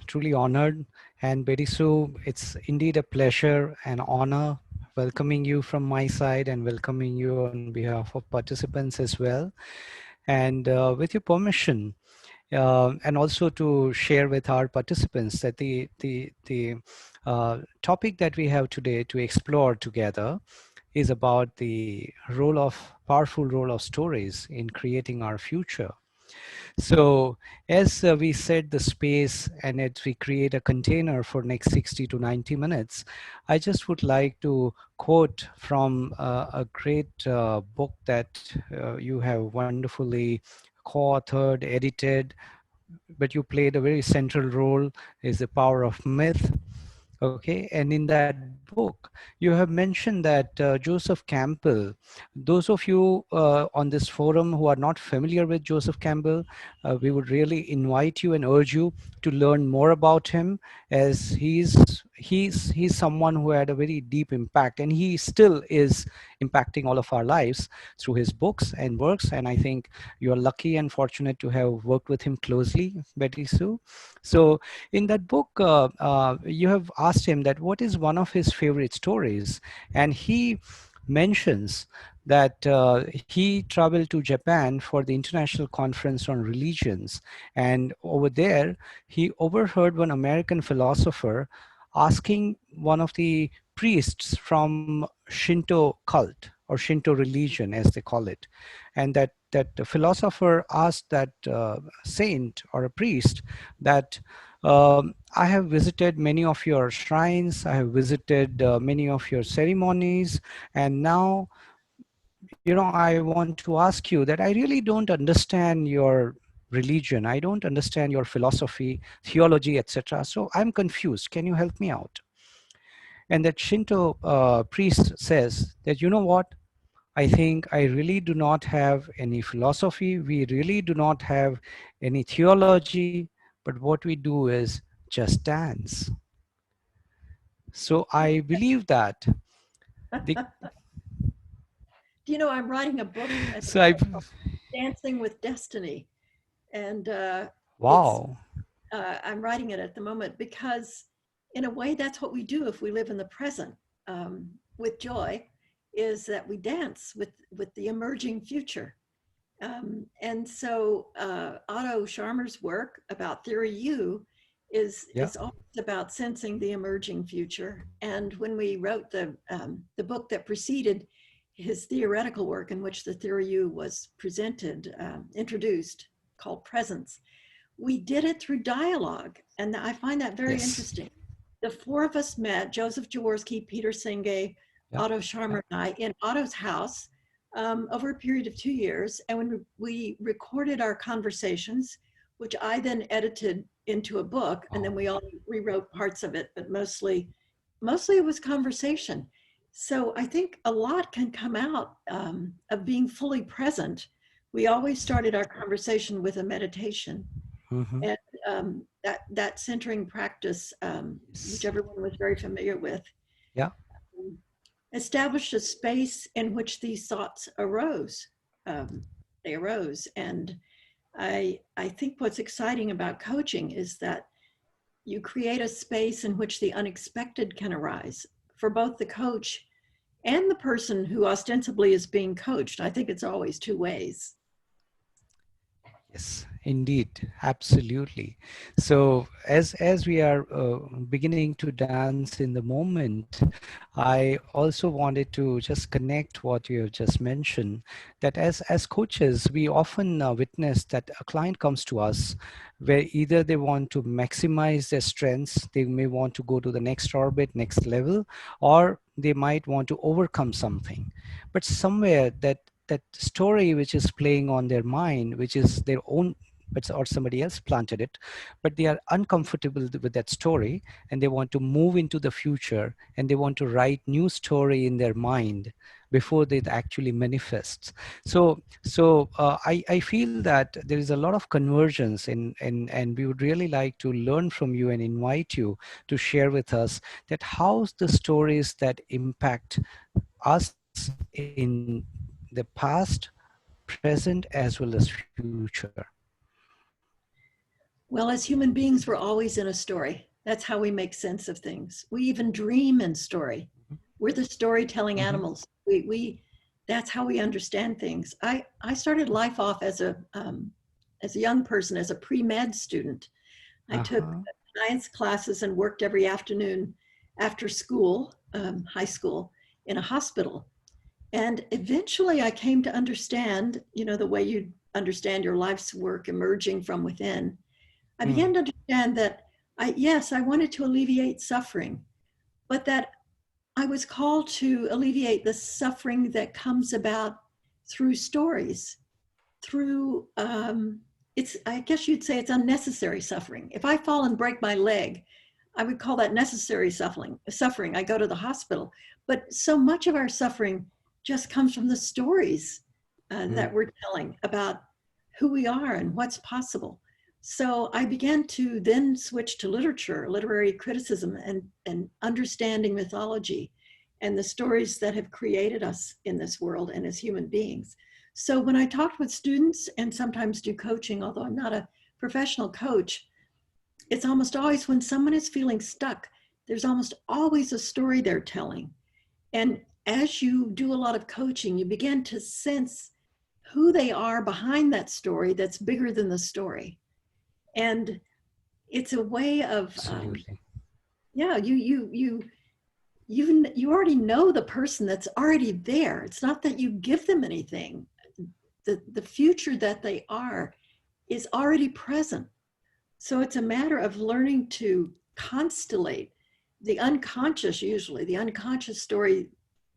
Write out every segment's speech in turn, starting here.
Truly honored. And Bedisu, it's indeed a pleasure and honor welcoming you from my side and welcoming you on behalf of participants as well. And with your permission, and also to share with our participants that the topic that we have today to explore together is about the powerful role of stories in creating our future. So as we set the space and as we create a container for next 60 to 90 minutes, I just would like to quote from a great book that you have wonderfully co-authored, edited, but you played a very central role, is The Power of Myth. Okay, and in that book, you have mentioned that Joseph Campbell, those of you on this forum who are not familiar with Joseph Campbell, we would really invite you and urge you to learn more about him, as he's someone who had a very deep impact, and he still is impacting all of our lives through his books and works. And I think you are lucky and fortunate to have worked with him closely, Betty Sue. So in that book, you have asked him that what is one of his favorite stories, and he mentions that he traveled to Japan for the International Conference on Religions, and over there he overheard one American philosopher asking one of the priests from Shinto cult or Shinto religion, as they call it, and that the philosopher asked that saint or a priest that I have visited many of your shrines, I have visited many of your ceremonies, and now, I want to ask you that I really don't understand your religion, I don't understand your philosophy, theology, etc. So I'm confused. Can you help me out? And that Shinto priest says that, you know what? I think I really do not have any philosophy. We really do not have any theology, but what we do is just dance. So I believe that the Do you know I'm writing a book at the so I moment called Dancing with Destiny, and it's wow. I'm writing it at the moment because, in a way, that's what we do if we live in the present with joy, is that we dance with the emerging future. And so Otto Scharmer's work about theory U Yeah. is always about sensing the emerging future. And when we wrote the book that preceded his theoretical work, in which the theory U was presented, introduced, called Presence, we did it through dialogue. And I find that very Yes. interesting. The four of us met, Joseph Jaworski, Peter Senge, Yeah. Otto Yeah. Scharmer, and I, in Otto's house over a period of 2 years. And when we recorded our conversations, which I then edited into a book, and Oh, then we all rewrote parts of it, but mostly it was conversation. So I think a lot can come out of being fully present. We always started our conversation with a meditation, mm-hmm. and that centering practice, which Yes. everyone was very familiar with, Yeah. um, established a space in which these thoughts arose. Um, they arose, and I think what's exciting about coaching is that you create a space in which the unexpected can arise for both the coach and the person who ostensibly is being coached. I think it's always two ways. Yes, indeed, absolutely. So as we are beginning to dance in the moment, I also wanted to just connect what you have just mentioned. That as coaches, we often witness that a client comes to us where either they want to maximize their strengths, they may want to go to the next orbit, next level, or they might want to overcome something. But somewhere that story which is playing on their mind, which is their own, but or somebody else planted it, but they are uncomfortable with that story, and they want to move into the future, and they want to write new story in their mind before it actually manifests. So I feel that there is a lot of convergence and we would really like to learn from you and invite you to share with us that how's the stories that impact us in the past, present, as well as future. Well, as human beings, we're always in a story. That's how we make sense of things. We even dream in story. We're the storytelling Mm-hmm. animals. We that's how we understand things. I started life off as a young person, as a pre-med student. I took Uh-huh. science classes and worked every afternoon after school, high school, in a hospital. And eventually I came to understand, the way you understand your life's work emerging from within. I Mm. began to understand that yes, I wanted to alleviate suffering, but that I was called to alleviate the suffering that comes about through stories, through it's, I guess you'd say, it's unnecessary suffering. If I fall and break my leg, I would call that necessary suffering. I go to the hospital. But so much of our suffering just comes from the stories Mm. that we're telling about who we are and what's possible. So I began to then switch to literature, literary criticism, and understanding mythology and the stories that have created us in this world and as human beings. So when I talked with students and sometimes do coaching, although I'm not a professional coach, it's almost always when someone is feeling stuck, there's almost always a story they're telling. And as you do a lot of coaching, you begin to sense who they are behind that story that's bigger than the story. And it's a way of, Absolutely. yeah, you already know the person that's already there. It's not that you give them anything. The future that they are is already present. So it's a matter of learning to constellate the unconscious, usually the unconscious story,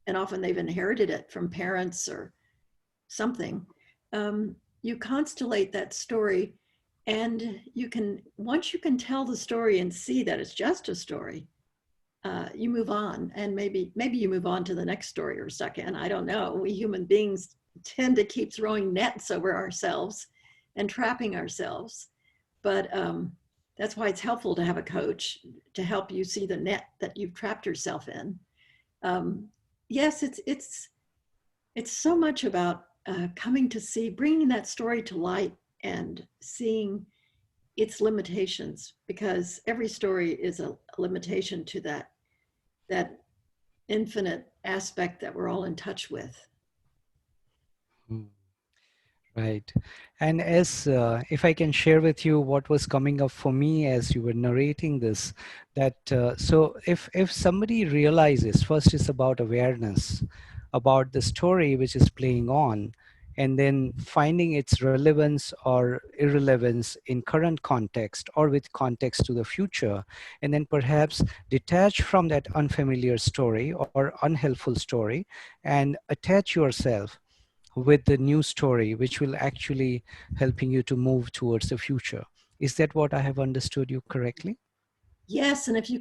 and often they've inherited it from parents or something. You constellate that story, and once you can tell the story and see that it's just a story, you move on, and maybe you move on to the next story or second. I don't know. We human beings tend to keep throwing nets over ourselves and trapping ourselves, but that's why it's helpful to have a coach to help you see the net that you've trapped yourself in. Um, yes, it's so much about coming to see, bringing that story to light and seeing its limitations, because every story is a limitation to that infinite aspect that we're all in touch with. Mm. Right. And as if I can share with you what was coming up for me as you were narrating this, that so if somebody realizes, first it's about awareness about the story which is playing on, and then finding its relevance or irrelevance in current context or with context to the future, and then perhaps detach from that unfamiliar story or unhelpful story and attach yourself with the new story, which will actually helping you to move towards the future. Is that what I have understood you correctly? Yes, and if you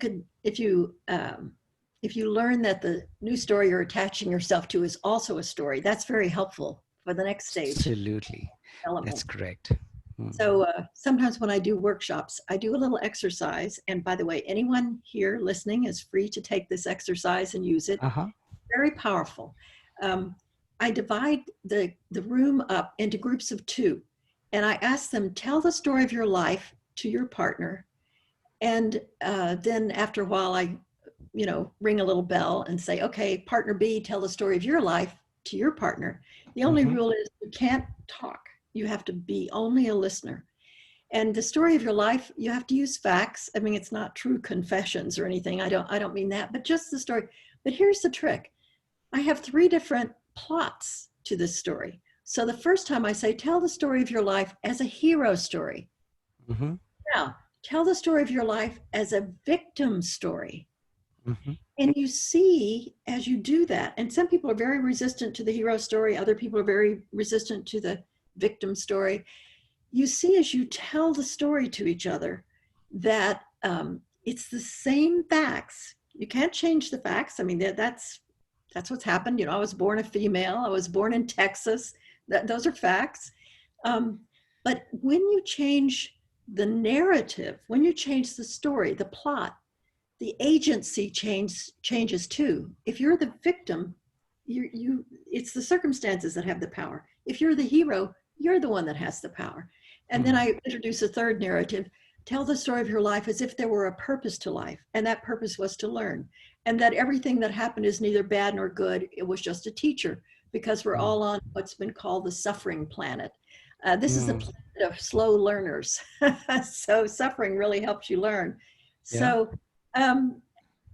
learn that the new story you're attaching yourself to is also a story, that's very helpful for the next stage of Absolutely. That's development. correct. Mm. So sometimes when I do workshops, I do a little exercise. And by the way, anyone here listening is free to take this exercise and use it. Uh-huh. Very powerful. Um, I divide the room up into groups of two, and I ask them, tell the story of your life to your partner. And then after a while, I, ring a little bell and say, okay, partner B, tell the story of your life to your partner. The only Mm-hmm. rule is you can't talk. You have to be only a listener. And the story of your life, you have to use facts. I mean, it's not true confessions or anything. I don't mean that, but just the story. But here's the trick. I have three different plots to this story. So the first time I say, tell the story of your life as a hero story. Mm-hmm. Now, tell the story of your life as a victim story. Mm-hmm. And you see, as you do that, and some people are very resistant to the hero story, other people are very resistant to the victim story. You see, as you tell the story to each other, that it's the same facts. You can't change the facts. I mean, that's what's happened. I was born a female. I was born in Texas. Those are facts. Um, but when you change the narrative, when you change the story, the plot, the agency changes too. If you're the victim, it's the circumstances that have the power. If you're the hero, you're the one that has the power. And then I introduce a third narrative. Tell the story of your life as if there were a purpose to life, and that purpose was to learn, and that everything that happened is neither bad nor good. It was just a teacher, because we're all on what's been called the suffering planet. This is the Mm. planet of slow learners. So suffering really helps you learn. Yeah. So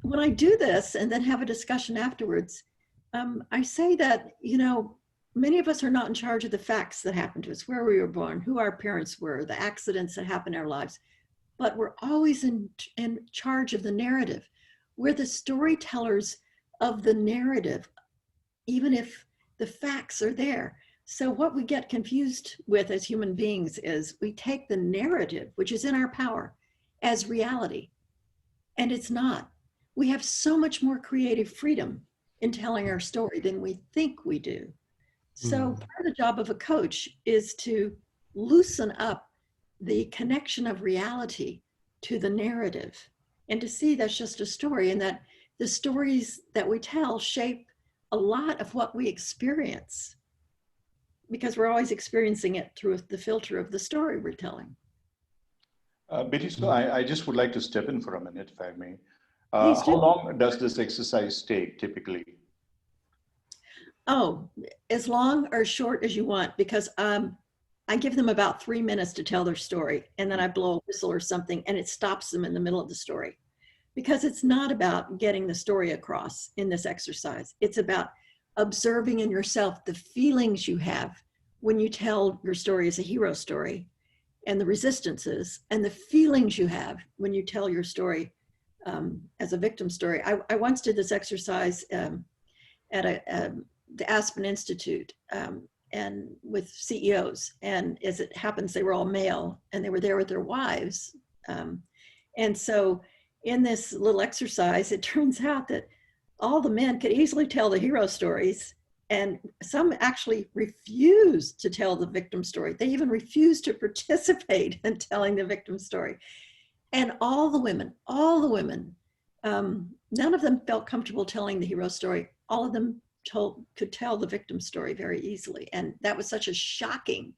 when I do this and then have a discussion afterwards, I say that, you know, many of us are not in charge of the facts that happened to us, where we were born, who our parents were, the accidents that happened in our lives, but we're always in charge of the narrative. We're the storytellers of the narrative, even if the facts are there. So what we get confused with as human beings is we take the narrative, which is in our power, as reality, and it's not. We have so much more creative freedom in telling our story than we think we do. So Mm. part of the job of a coach is to loosen up the connection of reality to the narrative, and to see that's just a story, and that the stories that we tell shape a lot of what we experience, because we're always experiencing it through the filter of the story we're telling. Betty, so I just would like to step in for a minute, if I may. Please How do. long does this exercise take typically? Oh, as long or short as you want, because I give them about 3 minutes to tell their story, and then I blow a whistle or something, and it stops them in the middle of the story. Because it's not about getting the story across in this exercise. It's about observing in yourself the feelings you have when you tell your story as a hero story, and the resistances, and the feelings you have when you tell your story as a victim story. I once did this exercise at the Aspen Institute, and with CEOs, and as it happens, they were all male, and they were there with their wives. And so in this little exercise, it turns out that all the men could easily tell the hero stories, and some actually refused to tell the victim story. They even refused to participate in telling the victim story. And all the women, none of them felt comfortable telling the hero story. All of them could tell the victim story very easily. And that was such a shocking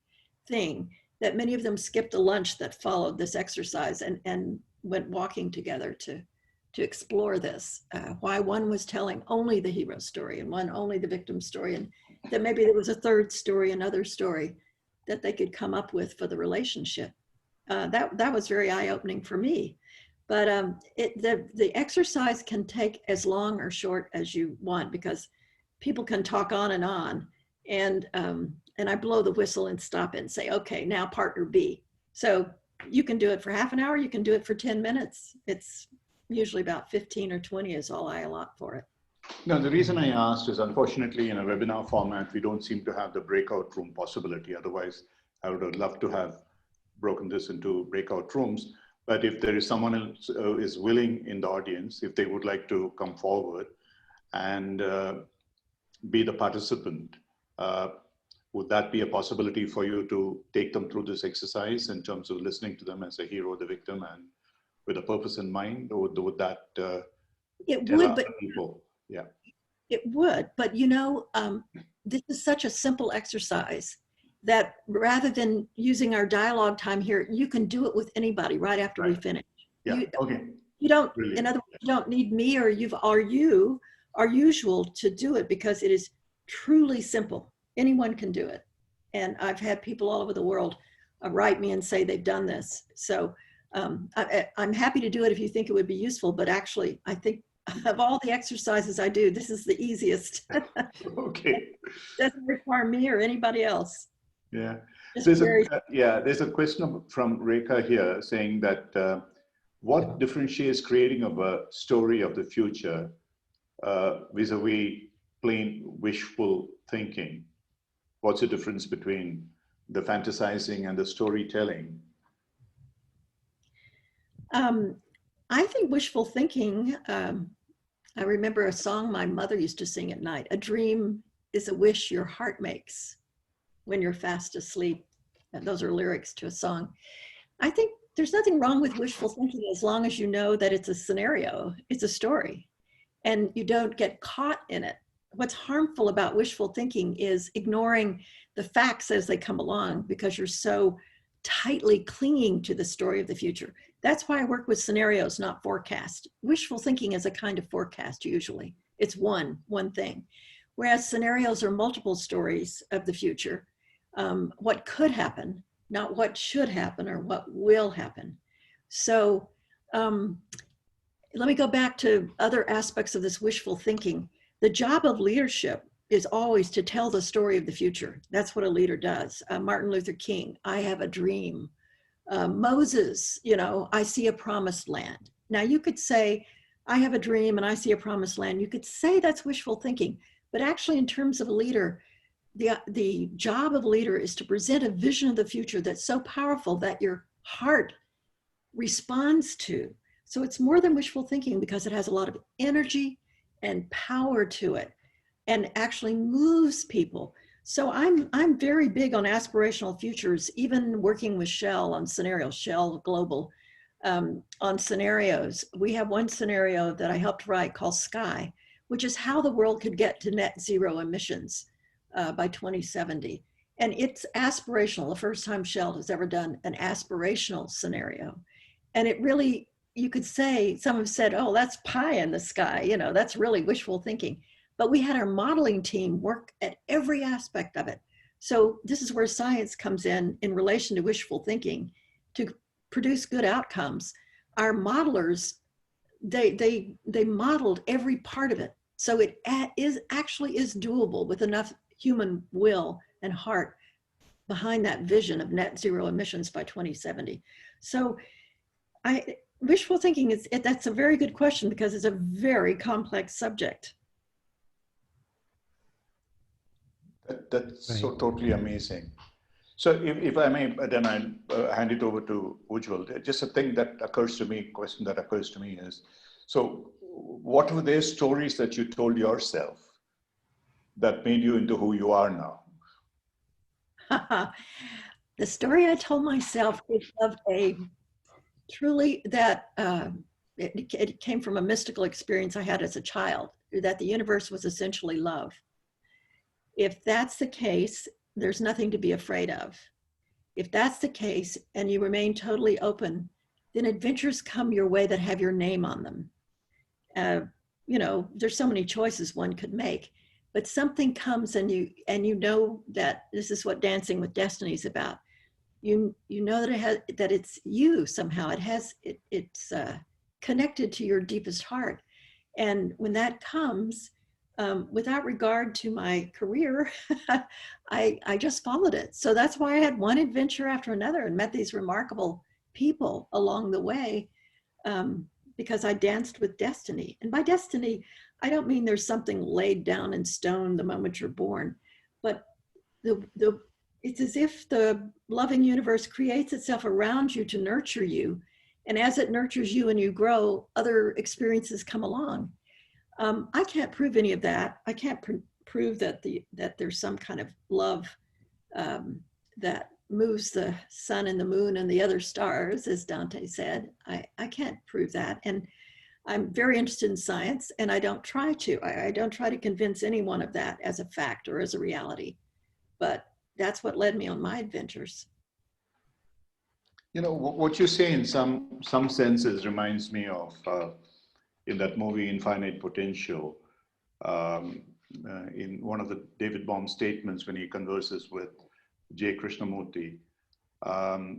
thing that many of them skipped a lunch that followed this exercise, and went walking together to explore this, why one was telling only the hero story and one only the victim story, and that maybe there was a third story, another story that they could come up with for the relationship. That was very eye-opening for me. But the exercise can take as long or short as you want, because people can talk on, and I blow the whistle and stop it and say, okay, now partner B. So you can do it for half an hour, you can do it for 10 minutes. It's usually about 15 or 20 is all I allot for it. No, the reason I asked is, unfortunately, in a webinar format, we don't seem to have the breakout room possibility. Otherwise, I would have loved to have broken this into breakout rooms. But if there is someone else who is willing in the audience, if they would like to come forward and be the participant, would that be a possibility for you to take them through this exercise in terms of listening to them as a hero, the victim, and with a purpose in mind? Or would that It tell would, other but people? Yeah. it would, but you know, this is such a simple exercise that rather than using our dialogue time here, you can do it with anybody right after we finish. Yeah. Okay. You don't, Brilliant. in other words, you don't need me or you are usual to do it, because it is truly simple. Anyone can do it. And I've had people all over the world write me and say they've done this. So I'm happy to do it if you think it would be useful, but actually I think of all the exercises I do, this is the easiest. Okay. Doesn't require me or anybody else. Yeah. Just There's a question from Rekha here saying that what differentiates creating of a story of the future vis-a-vis plain wishful thinking? What's the difference between the fantasizing and the storytelling? I think wishful thinking, I remember a song my mother used to sing at night. A dream is a wish your heart makes when you're fast asleep. And those are lyrics to a song. I think there's nothing wrong with wishful thinking as long as you know that it's a scenario, it's a story, and you don't get caught in it. What's harmful about wishful thinking is ignoring the facts as they come along, because you're so tightly clinging to the story of the future. That's why I work with scenarios, not forecast. Wishful thinking is a kind of forecast usually. It's one thing. Whereas scenarios are multiple stories of the future. What could happen, not what should happen or what will happen. So let me go back to other aspects of this wishful thinking. The job of leadership is always to tell the story of the future. That's what a leader does. Martin Luther King, I have a dream. Moses, I see a promised land. Now you could say, I have a dream and I see a promised land. You could say that's wishful thinking, but actually in terms of a leader, the job of a leader is to present a vision of the future that's so powerful that your heart responds to. So it's more than wishful thinking because it has a lot of energy and power to it and actually moves people. So I'm very big on aspirational futures, even working with Shell on scenarios, Shell Global on scenarios. We have one scenario that I helped write called Sky, which is how the world could get to net zero emissions by 2070. And it's aspirational, the first time Shell has ever done an aspirational scenario. And it really, you could say, some have said, oh, that's pie in the sky, that's really wishful thinking. But we had our modeling team work at every aspect of it. So this is where science comes in relation to wishful thinking to produce good outcomes. Our modelers, they modeled every part of it. So it actually is doable with enough human will and heart behind that vision of net zero emissions by 2070. So wishful thinking that's a very good question because it's a very complex subject. That's Right. so totally amazing. So if I may, then I'll hand it over to Ujjwal. Just a thing that occurs to me, question that occurs to me is, so what were their stories that you told yourself that made you into who you are now? The story I told myself is of it came from a mystical experience I had as a child, that the universe was essentially love. If that's the case, there's nothing to be afraid of. If that's the case and you remain totally open, then adventures come your way that have your name on them. There's so many choices one could make, but something comes and you know that this is what Dancing with Destiny is about. You know that it's you somehow. It's connected to your deepest heart, and when that comes, without regard to my career, I just followed it. So that's why I had one adventure after another and met these remarkable people along the way, because I danced with destiny. And by destiny, I don't mean there's something laid down in stone the moment you're born, but it's as if the loving universe creates itself around you to nurture you. And as it nurtures you and you grow, other experiences come along. I can't prove any of that. I can't prove that there's some kind of love that moves the sun and the moon and the other stars, as Dante said. I can't prove that. And I'm very interested in science, and I don't try to. I don't try to convince anyone of that as a fact or as a reality. But that's what led me on my adventures. What you say in some senses reminds me of in that movie Infinite Potential, in one of the David Bohm statements when he converses with J. Krishnamurti,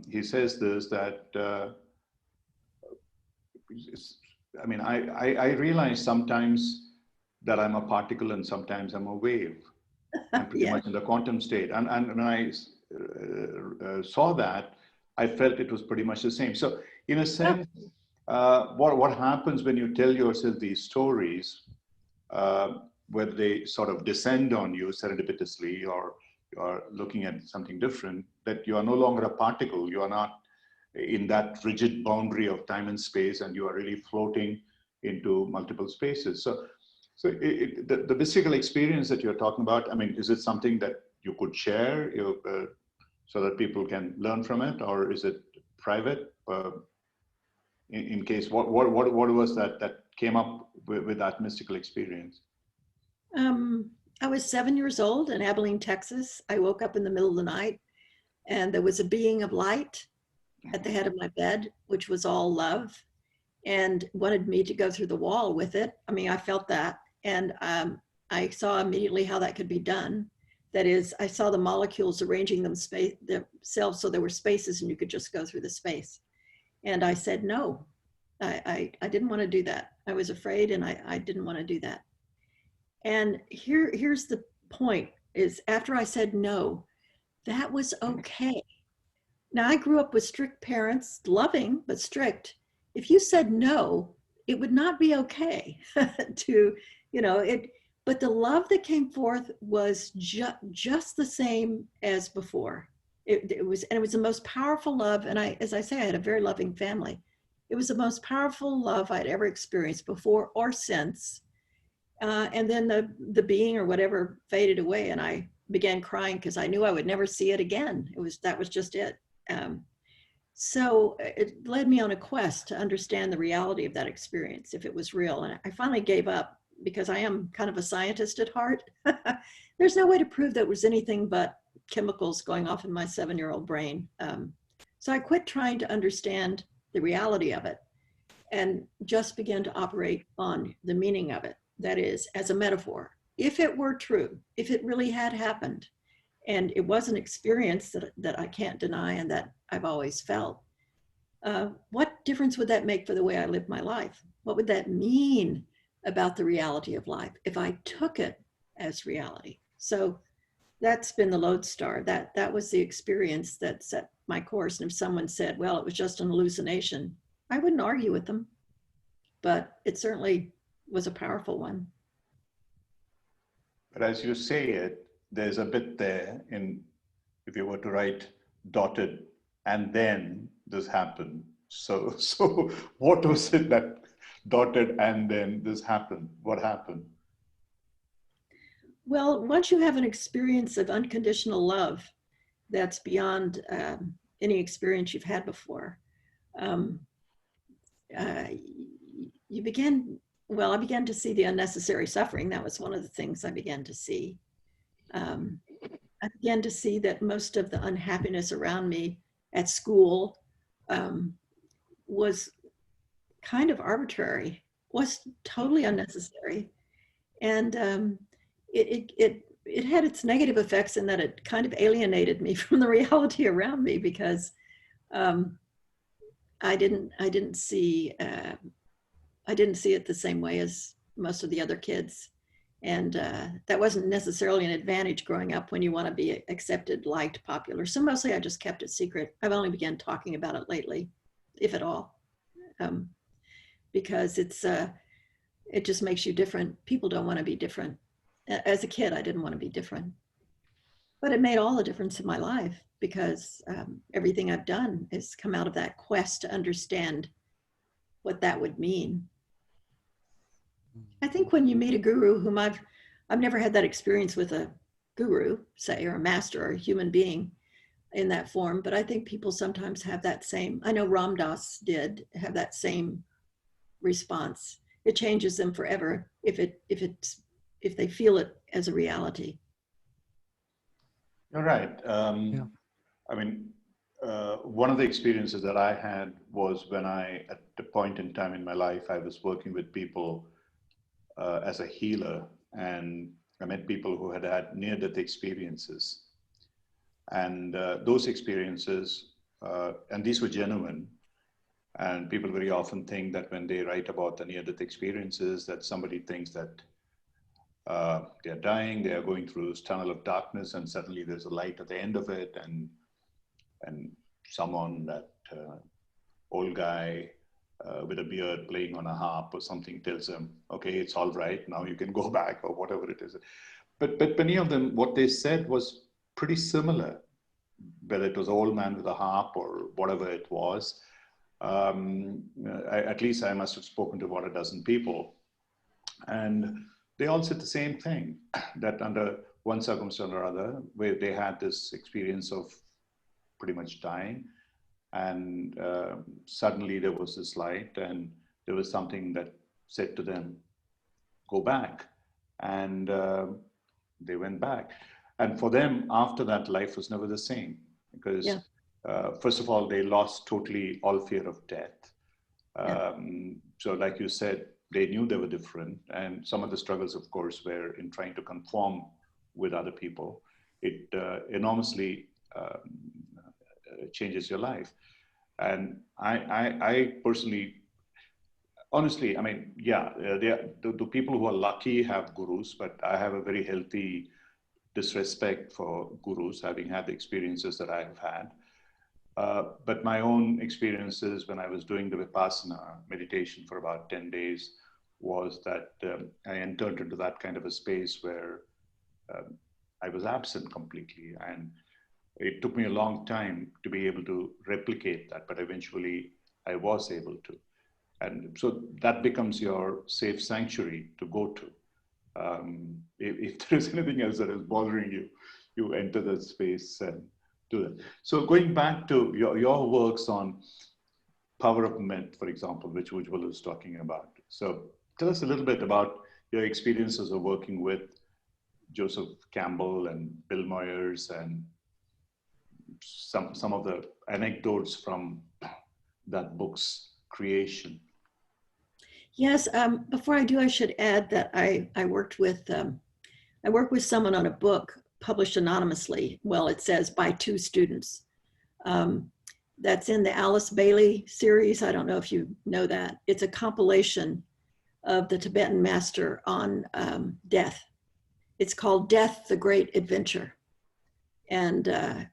he says this, that I realize sometimes that I'm a particle and sometimes I'm a wave. I'm pretty much in the quantum state. And when I saw that, I felt it was pretty much the same. So in a sense, what happens when you tell yourself these stories, whether they sort of descend on you serendipitously or you are looking at something different, that you are no longer a particle, you are not in that rigid boundary of time and space, and you are really floating into multiple spaces. So the mystical experience that you're talking about, is it something that you could share so that people can learn from it, or is it private? In case, what was that came up with that mystical experience? I was 7 years old in Abilene, Texas. I woke up in the middle of the night. and there was a being of light at the head of my bed, which was all love, and wanted me to go through the wall with it. I mean, I felt that, and I saw immediately how that could be done. That is, I saw the molecules arranging themselves so there were spaces and you could just go through the space. And I said, no, I didn't want to do that. I was afraid, and I didn't want to do that. And here's the point, is after I said no, that was okay. Now, I grew up with strict parents, loving, but strict. If you said no, it would not be okay to, but the love that came forth was just the same as before. It was the most powerful love. And as I say, I had a very loving family. It was the most powerful love I'd ever experienced before or since. And then the being or whatever faded away, and I began crying because I knew I would never see it again. That was just it. So it led me on a quest to understand the reality of that experience, if it was real. And I finally gave up because I am kind of a scientist at heart. There's no way to prove that it was anything but chemicals going off in my 7-year-old brain. So I quit trying to understand the reality of it and just began to operate on the meaning of it. That is, as a metaphor. If it were true, if it really had happened, and it was an experience that I can't deny and that I've always felt, what difference would that make for the way I live my life? What would that mean about the reality of life if I took it as reality? So that's been the lodestar. That was the experience that set my course. And if someone said, well, it was just an hallucination, I wouldn't argue with them, but it certainly was a powerful one. But as you say it, there's a bit there if you were to write dotted and then this happened. So what was it that dotted and then this happened? What happened? Well, once you have an experience of unconditional love that's beyond any experience you've had before, you begin, well, I began to see the unnecessary suffering. That was one of the things I began to see. I began to see that most of the unhappiness around me at school was kind of arbitrary, was totally unnecessary. And it had its negative effects in that it kind of alienated me from the reality around me, because I didn't see it the same way as most of the other kids. And that wasn't necessarily an advantage growing up when you want to be accepted, liked, popular. So mostly I just kept it secret. I've only begun talking about it lately, if at all, because it just makes you different. People don't want to be different. As a kid, I didn't want to be different. But it made all the difference in my life, because everything I've done has come out of that quest to understand what that would mean. I think when you meet a guru, whom I've never had that experience with a guru, say, or a master or a human being in that form, but I think people sometimes have that same, I know Ram Dass did have that same response. It changes them forever if they feel it as a reality. You're right. Yeah. I mean, one of the experiences that I had was when at a point in time in my life, I was working with people as a healer, and I met people who had had near-death experiences. And those experiences, and these were genuine, and people very often think that when they write about the near-death experiences, that somebody thinks that they're dying, they are going through this tunnel of darkness, and suddenly there's a light at the end of it, and someone, that old guy with a beard playing on a harp or something, tells them, okay, it's all right, now you can go back, or whatever it is. But many of them, what they said was pretty similar, whether it was an old man with a harp or whatever it was. At least I must have spoken to about a dozen people, and they all said the same thing, that under one circumstance or other, where they had this experience of pretty much dying, and suddenly there was this light, and there was something that said to them, go back. And they went back. And for them, after that, life was never the same. because Yeah. first of all, they lost totally all fear of death. Yeah. So like you said, they knew they were different. And some of the struggles, of course, were in trying to conform with other people. It enormously changes your life. And I personally, honestly, I mean, yeah, the people who are lucky have gurus, but I have a very healthy disrespect for gurus, having had the experiences that I have had. But my own experiences when I was doing the Vipassana meditation for about 10 days was that I entered into that kind of a space where I was absent completely. And it took me a long time to be able to replicate that, but eventually I was able to. And so that becomes your safe sanctuary to go to. If there is anything else that is bothering you, you enter that space and do that. So going back to your works on power of myth, for example, which Ujjwal was talking about. So tell us a little bit about your experiences of working with Joseph Campbell and Bill Moyers and some of the anecdotes from that book's creation. Yes. Before I do, I should add that I worked with someone on a book published anonymously. Well, it says by 2 students. That's in the Alice Bailey series. I don't know if you know that. It's a compilation of the Tibetan master on death. It's called Death, the Great Adventure. And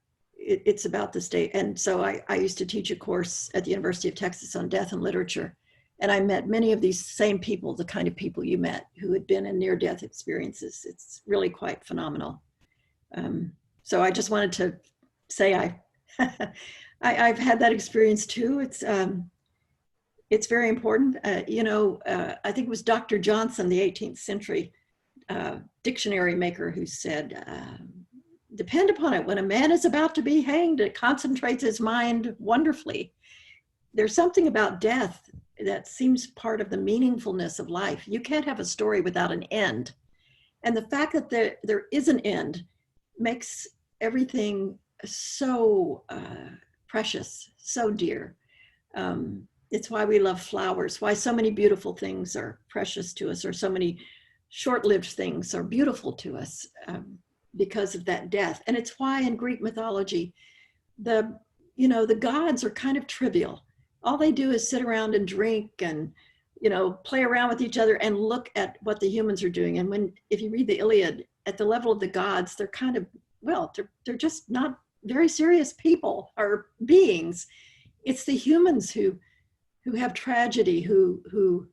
it's about the state. And so I used to teach a course at the University of Texas on death and literature. And I met many of these same people, the kind of people you met who had been in near-death experiences. It's really quite phenomenal. So I just wanted to say I've had that experience too. It's very important. I think it was Dr. Johnson, the 18th century dictionary maker, who said, depend upon it, when a man is about to be hanged, it concentrates his mind wonderfully. There's something about death that seems part of the meaningfulness of life. You can't have a story without an end. And the fact that there is an end makes everything so precious, so dear. It's why we love flowers, why so many beautiful things are precious to us, or so many short-lived things are beautiful to us because of that death. And it's why in Greek mythology, the gods are kind of trivial. All they do is sit around and drink and, play around with each other and look at what the humans are doing. And if you read the Iliad, at the level of the gods, they're kind of, they're just not very serious people or beings. It's the humans who have tragedy, who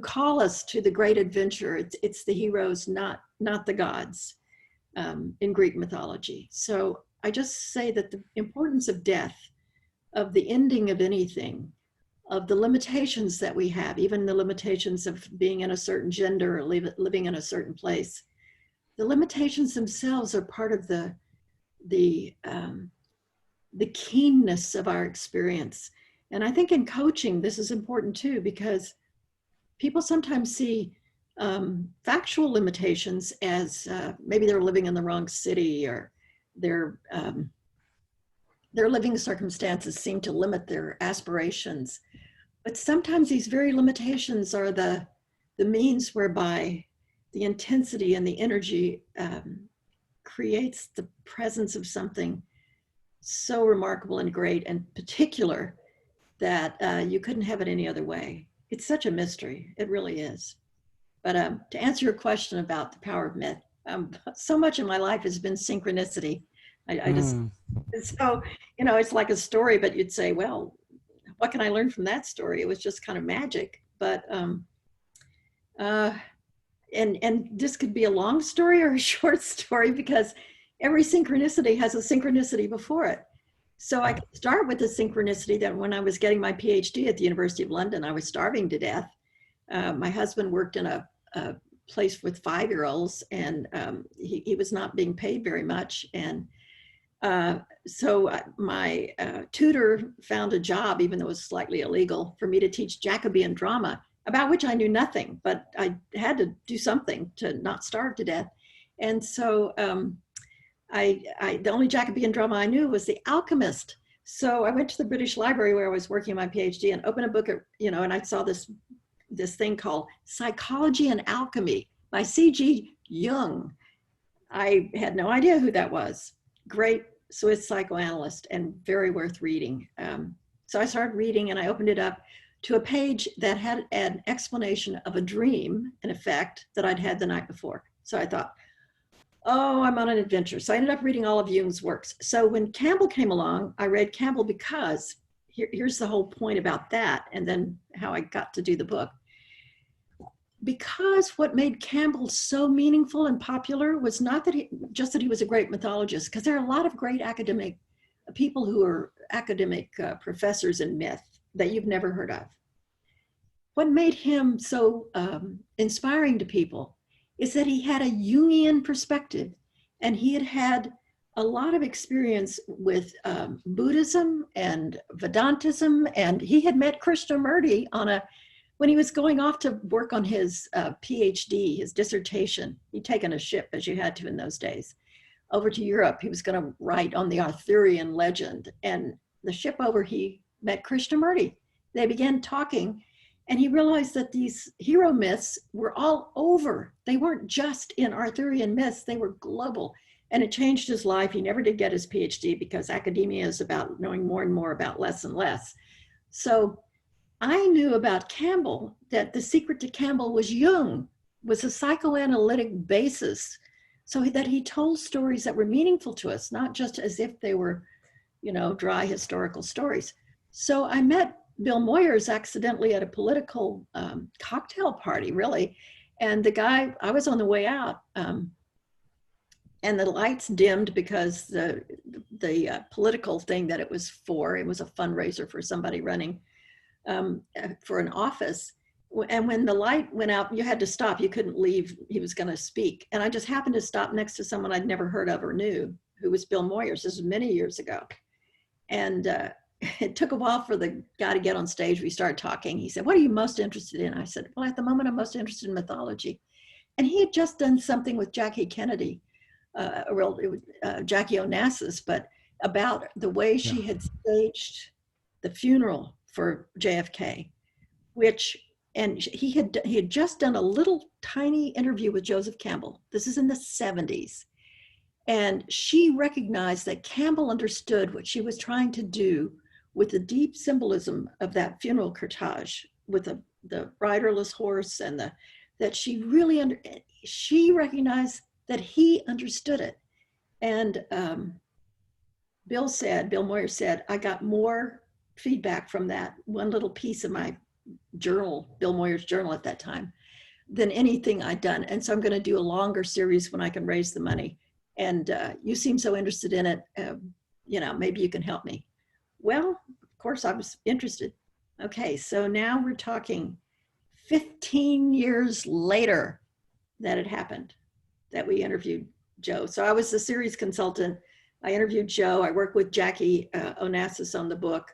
call us to the great adventure. It's the heroes, not the gods in Greek mythology. So I just say that the importance of death, of the ending of anything, of the limitations that we have, even the limitations of being in a certain gender or living in a certain place, the limitations themselves are part of the keenness of our experience. And I think in coaching, this is important too, because people sometimes see factual limitations as maybe they're living in the wrong city, or their living circumstances seem to limit their aspirations. But sometimes these very limitations are the means whereby the intensity and the energy creates the presence of something so remarkable and great and particular that you couldn't have it any other way. It's such a mystery. It really is. But to answer your question about the power of myth, so much in my life has been synchronicity. I just, so, it's like a story, but you'd say, well, what can I learn from that story? It was just kind of magic. But, and this could be a long story or a short story, because every synchronicity has a synchronicity before it. So I could start with the synchronicity that when I was getting my PhD at the University of London, I was starving to death. My husband worked in a place with 5-year-olds, and he was not being paid very much. And so my tutor found a job, even though it was slightly illegal, for me to teach Jacobean drama, about which I knew nothing, but I had to do something to not starve to death. And so the only Jacobean drama I knew was The Alchemist. So I went to the British Library where I was working on my PhD and opened a book, and I saw this thing called Psychology and Alchemy by C.G. Jung. I had no idea who that was. Great Swiss psychoanalyst and very worth reading. So I started reading and I opened it up to a page that had an explanation of a dream, in effect, that I'd had the night before. So I thought, oh, I'm on an adventure. So I ended up reading all of Jung's works. So when Campbell came along, I read Campbell because here's the whole point about that, and then how I got to do the book. Because what made Campbell so meaningful and popular was not that he was a great mythologist, because there are a lot of great academic people who are academic professors in myth that you've never heard of. What made him so inspiring to people is that he had a Jungian perspective, and he had had a lot of experience with Buddhism and Vedantism, and he had met Krishnamurti when he was going off to work on his PhD, his dissertation. He'd taken a ship, as you had to in those days, over to Europe. He was going to write on the Arthurian legend, and the ship over, he met Krishnamurti. They began talking, and he realized that these hero myths were all over. They weren't just in Arthurian myths, they were global. And it changed his life. He never did get his PhD because academia is about knowing more and more about less and less. So I knew about Campbell that the secret to Campbell was Jung, was a psychoanalytic basis, so that he told stories that were meaningful to us, not just as if they were, dry historical stories. So I met Bill Moyers accidentally at a political cocktail party, really. And the guy, I was on the way out, and the lights dimmed because the political thing that it was was a fundraiser for somebody running for an office. And when the light went out, you had to stop. You couldn't leave. He was going to speak. And I just happened to stop next to someone I'd never heard of or knew, who was Bill Moyers. This was many years ago. And it took a while for the guy to get on stage. We started talking. He said, "What are you most interested in?" I said, "Well, at the moment, I'm most interested in mythology." And he had just done something with Jackie Kennedy, Jackie Onassis, but about the way she had staged the funeral for JFK, and he had just done a little tiny interview with Joseph Campbell. This is in the 70s. And she recognized that Campbell understood what she was trying to do with the deep symbolism of that funeral cortege with the riderless horse, and that she really she recognized that he understood it. And Bill Moyer said, I got more feedback from that one little piece of my journal, Bill Moyer's journal at that time, than anything I'd done. And so I'm going to do a longer series when I can raise the money. And you seem so interested in it, maybe you can help me. Well, of course I was interested. Okay, so now we're talking 15 years later that it happened, that we interviewed Joe. So I was the series consultant. I interviewed Joe. I worked with Jackie Onassis on the book.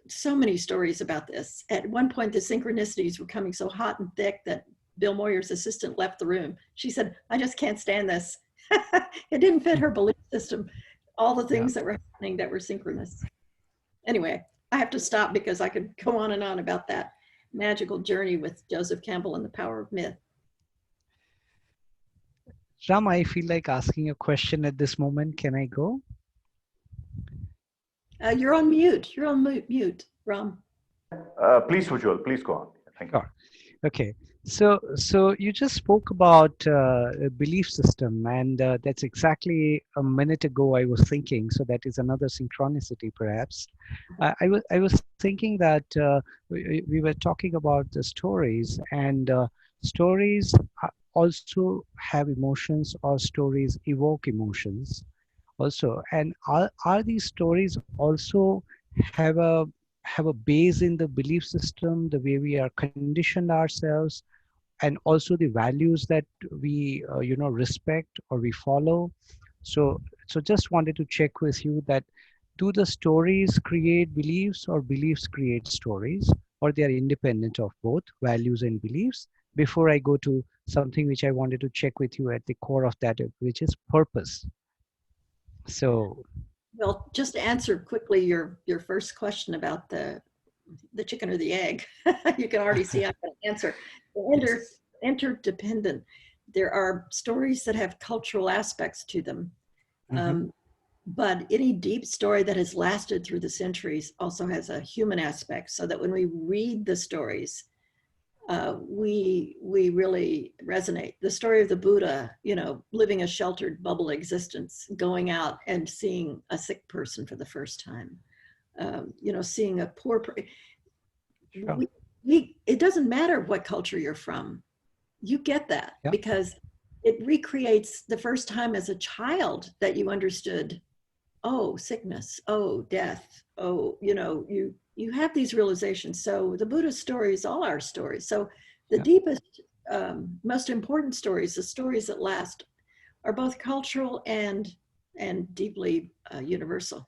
So many stories about this. At one point, the synchronicities were coming so hot and thick that Bill Moyer's assistant left the room. She said, "I just can't stand this." It didn't fit her belief system, all the things that were happening that were synchronous. Anyway, I have to stop because I could go on and on about that magical journey with Joseph Campbell and the power of myth. Ram, I feel like asking a question at this moment. Can I go? You're on mute. You're on mute, Ram. Please, Ujjwal, please go on. Thank you. Sure. Okay. So you just spoke about a belief system, and that's exactly a minute ago I was thinking. So that is another synchronicity, perhaps. I was thinking that we were talking about the stories, and stories also have emotions, or stories evoke emotions also. And are these stories also have a base in the belief system, the way we are conditioned ourselves, and also the values that we respect or we follow? So just wanted to check with you that, do the stories create beliefs, or beliefs create stories, or they are independent of both values and beliefs? before I go to something which I wanted to check with you at the core of that, which is purpose. So, Well, just to answer quickly your first question about the chicken or the egg, you can already see I'm going to answer. yes. Interdependent. There are stories that have cultural aspects to them. Mm-hmm. But any deep story that has lasted through the centuries also has a human aspect, so that when we read the stories, we really resonate. The story of the Buddha, living a sheltered bubble existence, going out and seeing a sick person for the first time, seeing a Sure. it doesn't matter what culture you're from. You get that Yeah. because it recreates the first time as a child that you understood, oh, sickness, oh, death, oh, you have these realizations. So the Buddha's story is all our stories. So the Yeah. deepest, most important stories, the stories that last, are both cultural and deeply universal.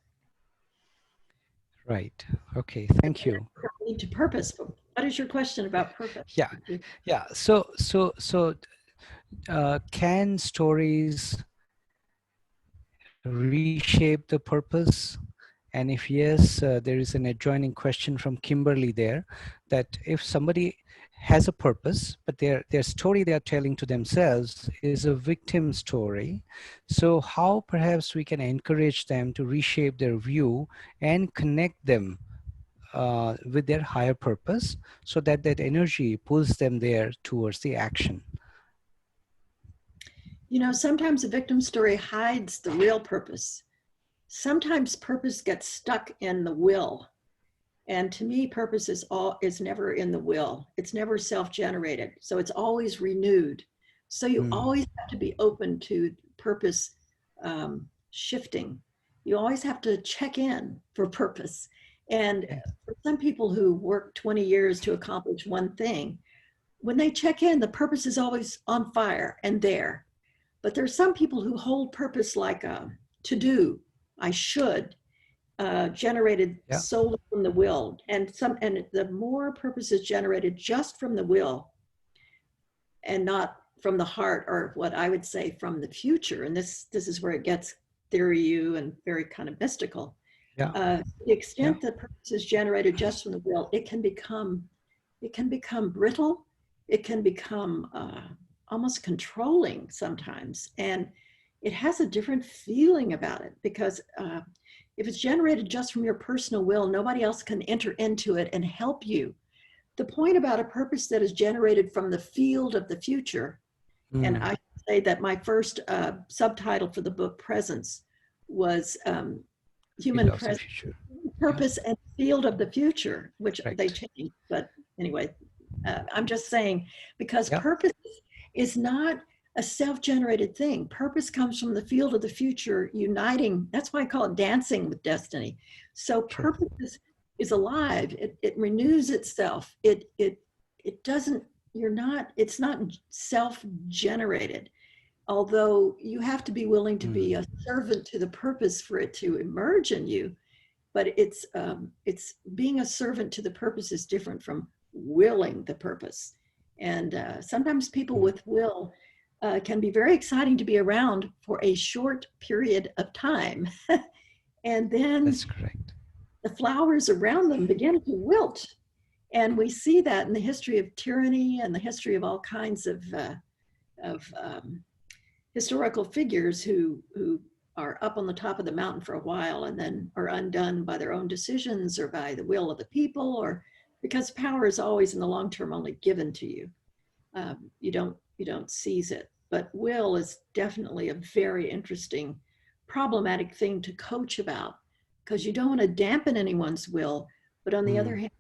Right. Okay. Thank you. Lead to purpose. But what is your question about purpose? Yeah. Yeah. So, can stories reshape the purpose? And if yes, there is an adjoining question from Kimberly there, that if somebody has a purpose, but their story they are telling to themselves is a victim story, so how perhaps we can encourage them to reshape their view and connect them with their higher purpose, so that that energy pulls them there towards the action. Sometimes a victim story hides the real purpose. Sometimes purpose gets stuck in the will. And to me, purpose is never in the will. It's never self-generated. So it's always renewed. So you always have to be open to purpose shifting. You always have to check in for purpose. And Yes. for some people who work 20 years to accomplish one thing, when they check in, the purpose is always on fire and there. But there's some people who hold purpose like a to do, I should, generated Yeah. solely from the will. And the more purpose is generated just from the will and not from the heart, or what I would say from the future. And this is where it gets theory and very kind of mystical. Yeah. To the Yeah. extent that purpose is generated just from the will, it can become brittle. It can become almost controlling sometimes, and it has a different feeling about it because if it's generated just from your personal will, nobody else can enter into it and help you. The point about a purpose that is generated from the field of the future, and I say that my first subtitle for the book Presence was Human Field of the Presence, future. Yeah. Purpose and Field of the Future, which they Right. changed. But anyway, I'm just saying, because Yeah. purpose is not a self-generated thing. Purpose comes from the field of the future, uniting. That's why I call it dancing with destiny. So True. purpose is alive. It renews itself. It doesn't. It's not self-generated. Although you have to be willing to be a servant to the purpose for it to emerge in you. But it's being a servant to the purpose is different from willing the purpose. And sometimes people with will can be very exciting to be around for a short period of time. And then That's correct. the flowers around them begin to wilt. And we see that in the history of tyranny and the history of all kinds of historical figures who are up on the top of the mountain for a while and then are undone by their own decisions or by the will of the people, or because power is always in the long term only given to you. You don't seize it. But will is definitely a very interesting, problematic thing to coach about, because you don't want to dampen anyone's will, but on the other hand,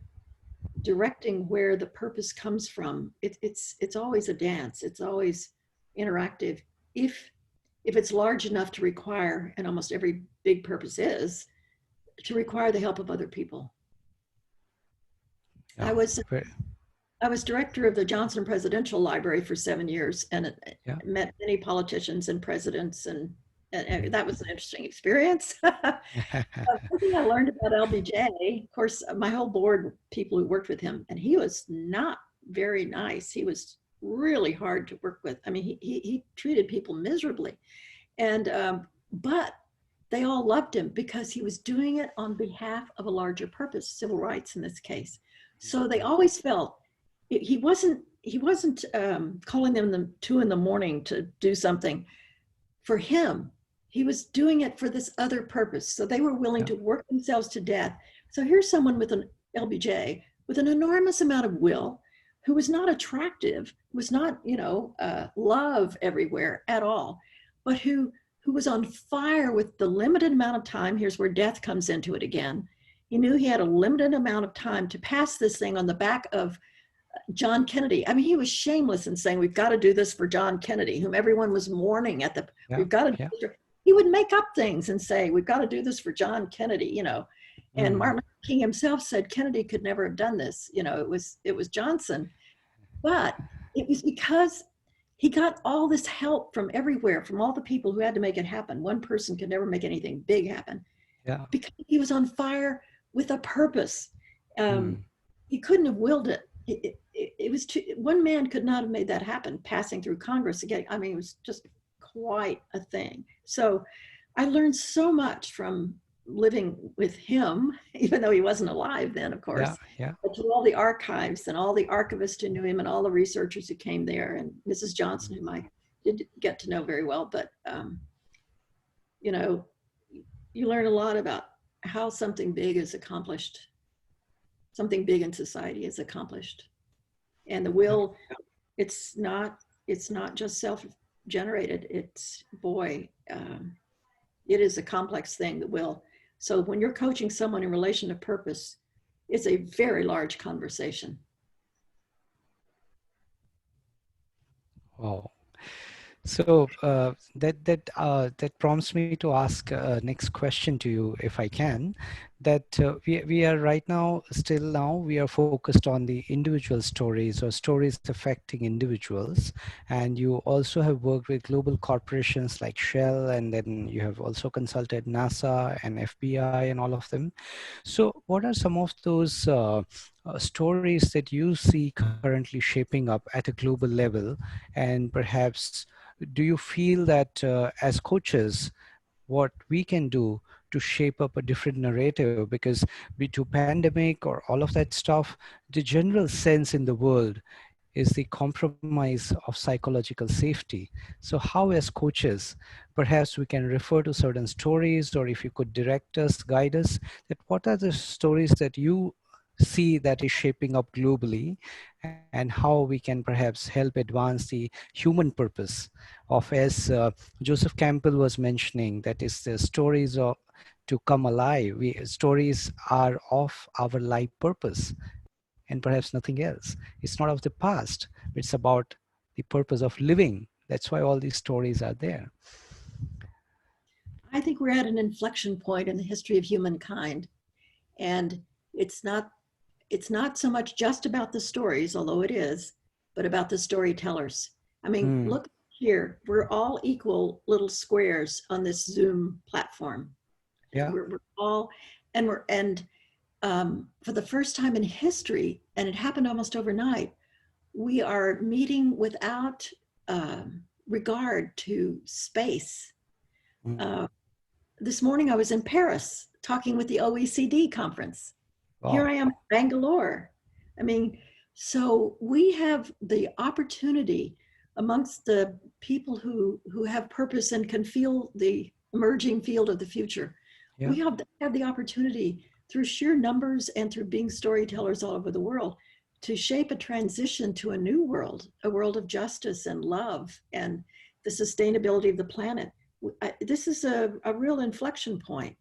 directing where the purpose comes from, it's always a dance. It's always interactive. If it's large enough to require, and almost every big purpose is, to require the help of other people. Yeah. I was director of the Johnson Presidential Library for 7 years, and met many politicians and presidents, and that was an interesting experience. One thing I learned about LBJ, of course, my whole board, people who worked with him, and he was not very nice. He was really hard to work with. I mean, he treated people miserably. And, but they all loved him because he was doing it on behalf of a larger purpose, civil rights in this case. So they always felt he wasn't calling them the 2 a.m. to do something for him. He was doing it for this other purpose. So they were willing to work themselves to death. So here's someone with an LBJ with an enormous amount of will, who was not attractive, was not, love everywhere at all, but who was on fire with the limited amount of time. Here's where death comes into it again. He knew he had a limited amount of time to pass this thing on the back of John Kennedy. I mean, he was shameless in saying, we've got to do this for John Kennedy, whom everyone was mourning at the, we've got to do this. He would make up things and say, we've got to do this for John Kennedy, And Martin Luther King himself said Kennedy could never have done this. It was Johnson. But it was because he got all this help from everywhere, from all the people who had to make it happen. One person could never make anything big happen. Yeah. Because he was on fire with a purpose. He couldn't have willed it. It was one man could not have made that happen, passing through Congress again. I mean, it was just quite a thing. So I learned so much from living with him, even though he wasn't alive then, of course. But to all the archives and all the archivists who knew him and all the researchers who came there, and Mrs. Johnson, whom I did get to know very well. But, you learn a lot about how something big is accomplished. Something big in society is accomplished. And the will, it's not just self-generated. It's, it is a complex thing, the will. So when you're coaching someone in relation to purpose, it's a very large conversation. Wow. So that prompts me to ask next question to you, if I can. That we are right now, we are focused on the individual stories or stories affecting individuals. And you also have worked with global corporations like Shell, and then you have also consulted NASA and FBI and all of them. So what are some of those stories that you see currently shaping up at a global level? And perhaps, do you feel that as coaches, what we can do to shape up a different narrative? Because to pandemic or all of that stuff, the general sense in the world is the compromise of psychological safety. So how, as coaches, perhaps we can refer to certain stories, or if you could direct us, guide us, that what are the stories that you see that is shaping up globally, and how we can perhaps help advance the human purpose of, as Joseph Campbell was mentioning, that is the stories of to come alive. Stories are of our life purpose and perhaps nothing else. It's not of the past, it's about the purpose of living. That's why all these stories are there. I think we're at an inflection point in the history of humankind. And it's not so much just about the stories, although it is, but about the storytellers. I mean, look here, we're all equal little squares on this Zoom platform. Yeah. We're all, for the first time in history, and it happened almost overnight, we are meeting without regard to space. This morning I was in Paris talking with the OECD conference. Wow. Here I am in Bangalore. I mean, so we have the opportunity amongst the people who have purpose and can feel the emerging field of the future. Yeah. We have the opportunity through sheer numbers and through being storytellers all over the world to shape a transition to a new world, a world of justice and love and the sustainability of the planet. This is a real inflection point.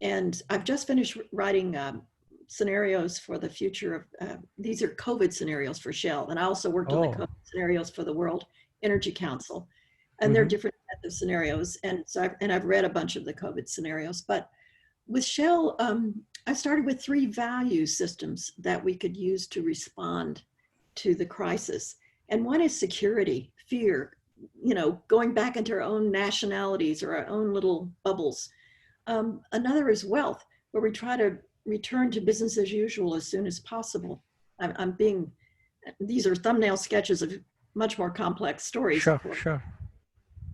And I've just finished writing scenarios for the future of, these are COVID scenarios for Shell. And I also worked on the COVID scenarios for the World Energy Council. And there are different kinds of scenarios. And so I've read a bunch of the COVID scenarios. But with Shell, I started with 3 value systems that we could use to respond to the crisis. And one is security, fear, going back into our own nationalities or our own little bubbles. Another is wealth, where we try to return to business as usual as soon as possible. I'm being these are thumbnail sketches of much more complex stories, of Sure, course. sure.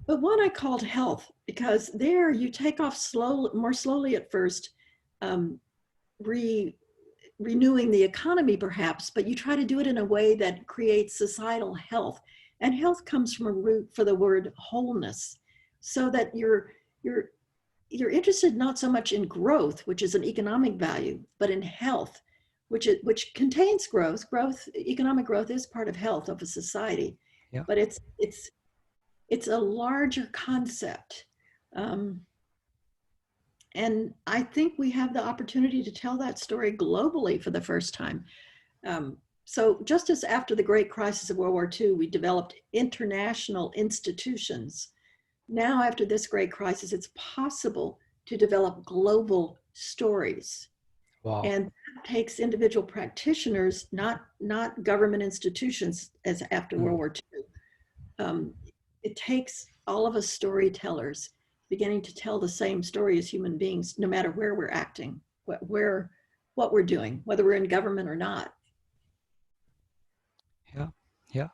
But one I called Health, because there you take off more slowly at first, renewing the economy perhaps, but you try to do it in a way that creates societal health. And health comes from a root for the word wholeness, so that you're interested not so much in growth, which is an economic value, but in health, which contains growth. Economic growth is part of health of a society, Yeah. but it's a larger concept. And I think we have the opportunity to tell that story globally for the first time. So just as after the great crisis of World War II, we developed international institutions, now after this great crisis, it's possible to develop global stories. Wow. And that takes individual practitioners, not government institutions as after World War II. It takes all of us storytellers beginning to tell the same story as human beings, no matter where we're acting, what we're doing, whether we're in government or not. Yeah, yeah.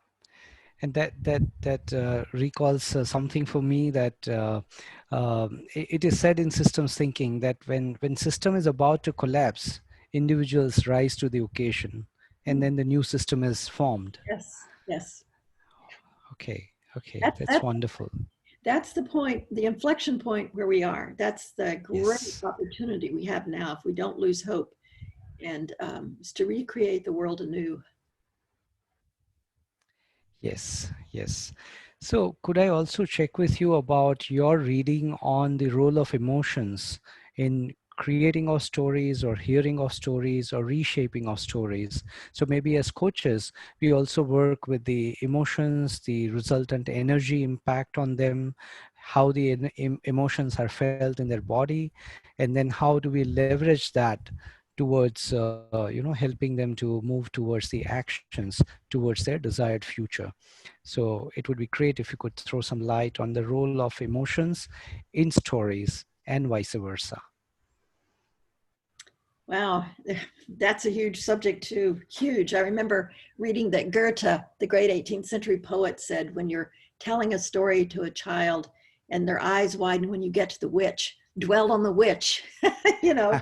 And that recalls something for me that it is said in systems thinking that when system is about to collapse, individuals rise to the occasion, and then the new system is formed. Yes, yes. Okay, That's that's wonderful. that's the point, the inflection point where we are. That's the great Yes, opportunity we have now if we don't lose hope, and is to recreate the world anew. yes. So could I also check with you about your reading on the role of emotions in creating our stories or hearing our stories or reshaping our stories? So maybe as coaches, we also work with the emotions, the resultant energy impact on them, how the emotions are felt in their body, and then how do we leverage that towards helping them to move towards the actions towards their desired future. So it would be great if you could throw some light on the role of emotions in stories and vice versa. Wow, that's a huge subject too. Huge. I remember reading that Goethe, the great 18th century poet, said when you're telling a story to a child and their eyes widen when you get to the witch, dwell on the witch. you know,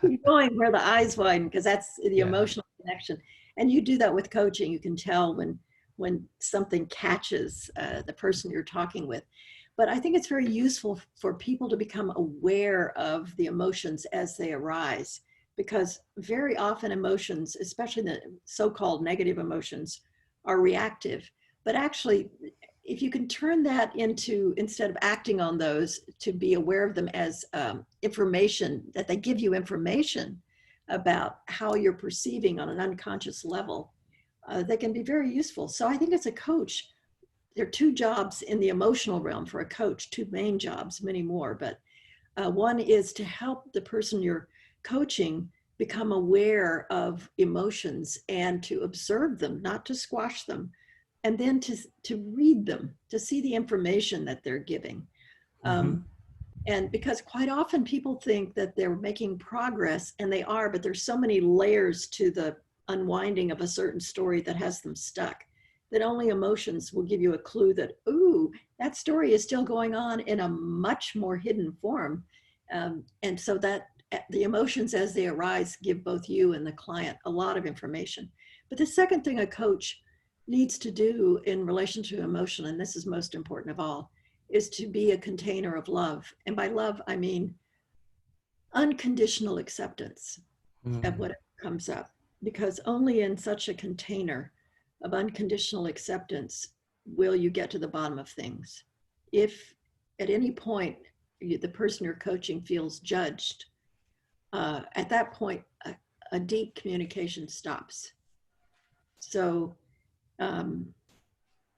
keep going where the eyes widen, because that's the Yeah. emotional connection. And you do that with coaching. You can tell when something catches the person you're talking with. But I think it's very useful for people to become aware of the emotions as they arise, because very often emotions, especially the so-called negative emotions, are reactive. But actually, if you can turn that into, instead of acting on those, to be aware of them as information, that they give you information about how you're perceiving on an unconscious level, they can be very useful. So I think as a coach, there are two jobs in the emotional realm for a coach, two main jobs, many more, but one is to help the person you're coaching become aware of emotions and to observe them, not to squash them, and then to read them, to see the information that they're giving. Mm-hmm. And because quite often people think that they're making progress, and they are, but there's so many layers to the unwinding of a certain story that has them stuck, that only emotions will give you a clue that, ooh, that story is still going on in a much more hidden form. And so that the emotions as they arise give both you and the client a lot of information. But the second thing a coach needs to do in relation to emotion, and this is most important of all, is to be a container of love. And by love, I mean unconditional acceptance of whatever comes up, because only in such a container of unconditional acceptance will you get to the bottom of things. If at any point the person you're coaching feels judged, at that point, a deep communication stops. So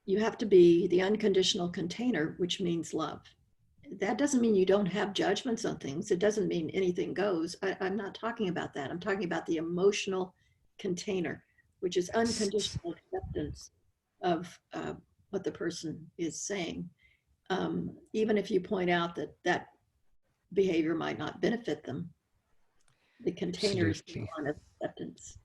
you have to be the unconditional container, which means love. That doesn't mean you don't have judgments on things. It doesn't mean anything goes. I'm not talking about that. I'm talking about the emotional container, which is unconditional acceptance of what the person is saying. Even if you point out that that behavior might not benefit them, the container is Absolutely. on acceptance.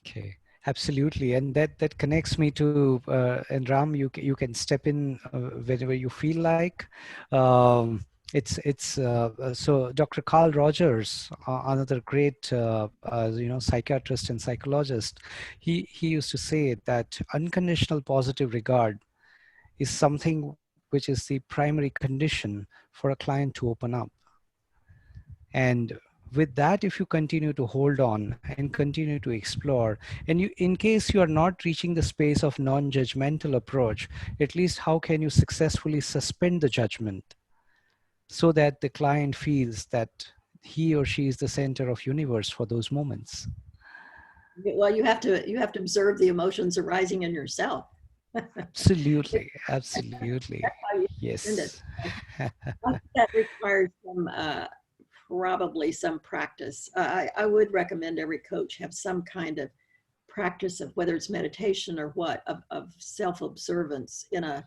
Okay. Absolutely, and that connects me to and Ram. You can step in whenever you feel like. Um, it's so Dr. Carl Rogers, another great psychiatrist and psychologist. He used to say that unconditional positive regard is something which is the primary condition for a client to open up. And with that, if you continue to hold on and continue to explore, and you, in case you are not reaching the space of non-judgmental approach, at least how can you successfully suspend the judgment so that the client feels that he or she is the center of universe for those moments? Well, you have to observe the emotions arising in yourself. Absolutely, absolutely. That's how you send it. Yes. I think that requires some probably some practice. I would recommend every coach have some kind of practice of whether it's meditation or what of self-observance in a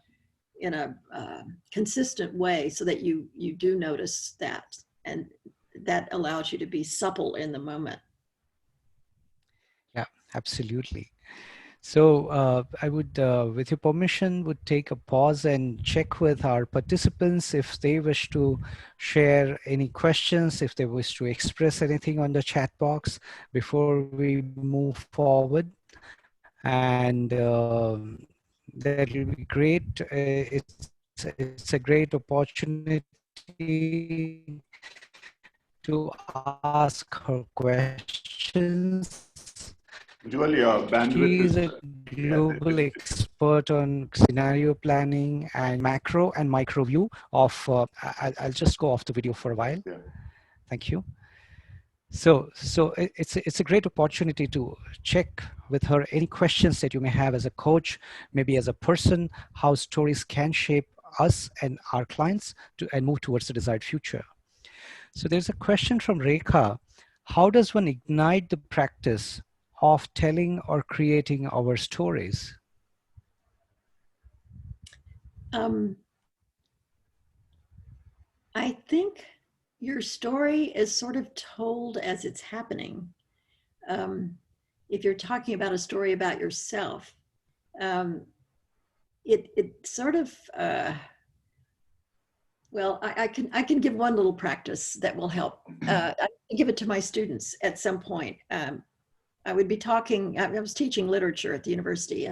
consistent way, so that you do notice that, and that allows you to be supple in the moment. Yeah, absolutely. So I would, with your permission, would take a pause and check with our participants if they wish to share any questions, if they wish to express anything on the chat box before we move forward. And that will be great. It's a great opportunity to ask her questions. Usually, your She bandwidth is is, a yeah, global expert on scenario planning and macro and micro view of, I'll just go off the video for a while. yeah. Thank you. So it's a great opportunity to check with her any questions that you may have as a coach, maybe as a person, how stories can shape us and our clients and move towards the desired future. So there's a question from Rekha. How does one ignite the practice of telling or creating our stories? I think your story is sort of told as it's happening. Um, if you're talking about a story about yourself, um, it sort of well, I can give one little practice that will help. I give it to my students at some point. I would be talking. I was teaching literature at the University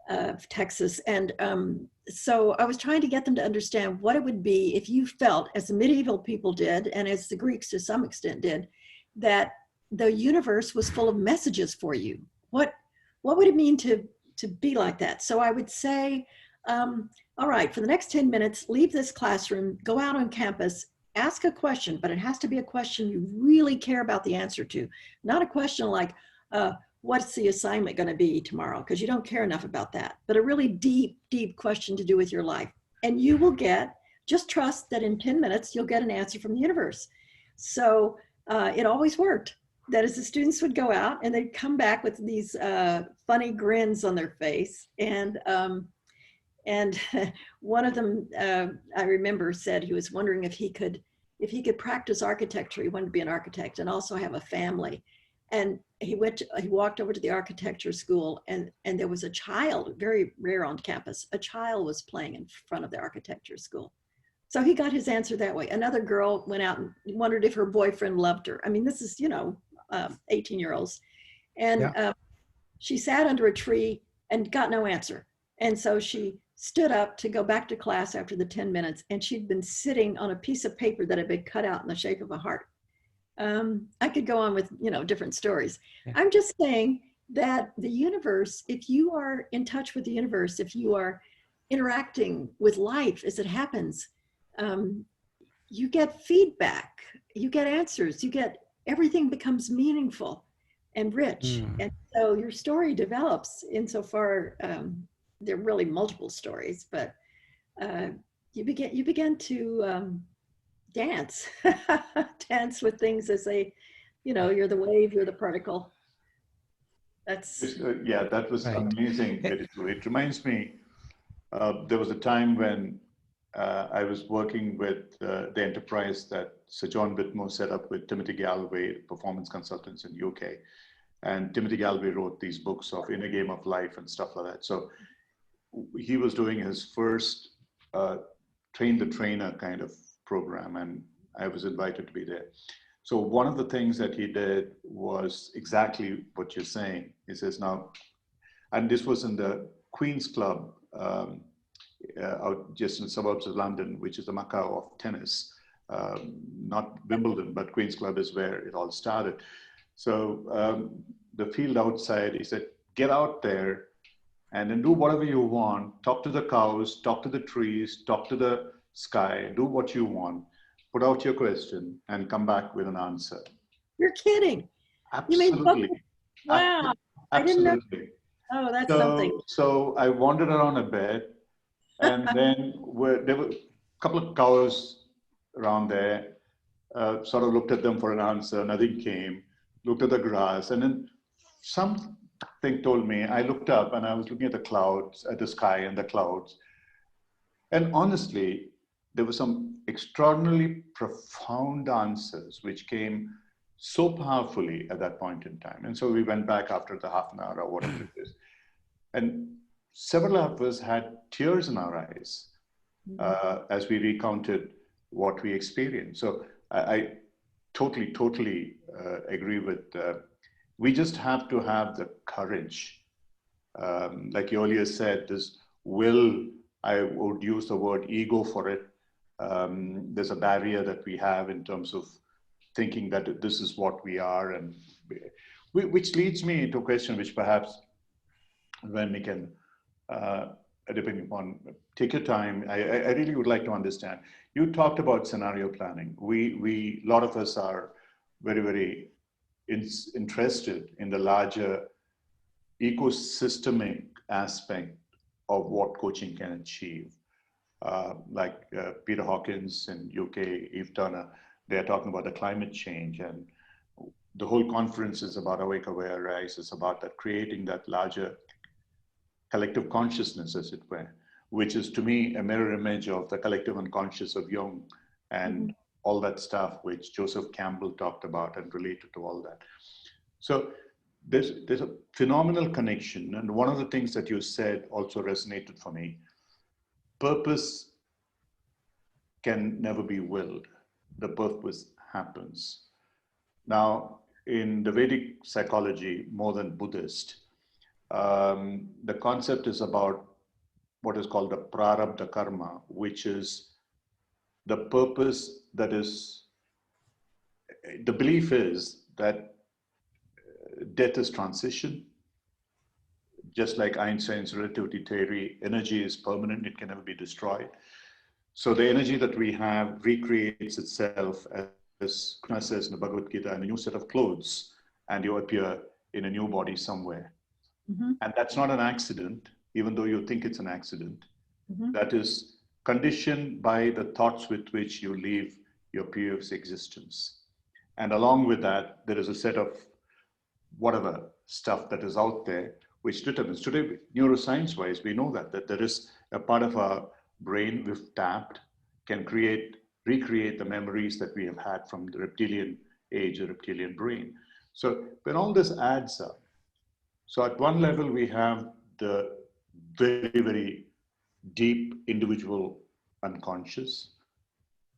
of Texas, and so I was trying to get them to understand what it would be if you felt, as the medieval people did, and as the Greeks to some extent did, that the universe was full of messages for you. What would it mean to be like that? So I would say, all right, for the next 10 minutes, leave this classroom, go out on campus, ask a question, but it has to be a question you really care about the answer to, not a question like, what's the assignment going to be tomorrow? Because you don't care enough about that, but a really deep, deep question to do with your life. And you will just trust that in 10 minutes, you'll get an answer from the universe. So it always worked. That is, the students would go out and they'd come back with these funny grins on their face. And one of them, I remember, said he was wondering if he could practice architecture. He wanted to be an architect and also have a family. And he walked over to the architecture school, and there was a child, very rare on campus, a child was playing in front of the architecture school. So he got his answer that way. Another girl went out and wondered if her boyfriend loved her. I mean, this is, 18-year-olds. And Yeah. she sat under a tree and got no answer. And so she stood up to go back to class after the 10 minutes, and she'd been sitting on a piece of paper that had been cut out in the shape of a heart. I could go on with, different stories. Yeah. I'm just saying that the universe, if you are in touch with the universe, if you are interacting with life as it happens, you get feedback, you get answers, everything becomes meaningful and rich. And so your story develops insofar, there are really multiple stories, but you begin to dance dance with things as they, you're the wave, you're the particle. That's Yeah, that was Right. amazing. It reminds me, there was a time when I was working with the enterprise that Sir John Whitmore set up with Timothy Galloway, performance consultants in UK. And Timothy Galway wrote these books of Inner Game of Life and stuff like that. So he was doing his first train the trainer kind of program, and I was invited to be there. So one of the things that he did was exactly what you're saying. He says now, and this was in the Queen's Club, out just in the suburbs of London, which is the Macau of tennis. Not Wimbledon, but Queen's Club is where it all started. So the field outside, he said, get out there and then do whatever you want. Talk to the cows, talk to the trees, talk to the sky, do what you want. Put out your question and come back with an answer. You're kidding. Absolutely. Wow. I didn't know. Absolutely. Oh, that's something. So I wandered around a bit, and then there were a couple of cows around there, sort of looked at them for an answer, nothing came, looked at the grass, and then something told me, I looked up and I was looking at the clouds, at the sky and the clouds. And honestly, there were some extraordinarily profound answers which came so powerfully at that point in time. And so we went back after the half an hour or whatever it is. And several of us had tears in our eyes as we recounted what we experienced. So I totally agree with, we just have to have the courage. Like you earlier said, this will, I would use the word ego for it. There's a barrier that we have in terms of thinking that this is what we are, and which leads me to a question which perhaps when we can, depending upon, take your time. I really would like to understand. You talked about scenario planning. A lot of us are very interested in the larger ecosystemic aspect of what coaching can achieve. Like Peter Hawkins in UK, Eve Turner, they're talking about the climate change, and the whole conference is about Awake, Aware, Rise. It's about that, creating that larger collective consciousness, as it were, which is to me a mirror image of the collective unconscious of Jung and all that stuff which Joseph Campbell talked about and related to all that. So there's a phenomenal connection. And one of the things that you said also resonated for me. Purpose can never be willed. The purpose happens. Now, in the Vedic psychology, more than Buddhist, the concept is about what is called the prarabdha karma, which is the purpose that is, the belief is that death is transition. Just like Einstein's relativity theory, energy is permanent, it can never be destroyed. So the energy that we have recreates itself, as Krishna says in the Bhagavad Gita, in a new set of clothes, and you appear in a new body somewhere. And that's not an accident, even though you think it's an accident. That is conditioned by the thoughts with which you live your previous existence. And along with that, there is a set of whatever stuff that is out there which determines. Today, neuroscience-wise, we know that there is a part of our brain we've tapped, can recreate the memories that we have had from the reptilian age, the reptilian brain. So when all this adds up, so at one level we have the very deep individual unconscious,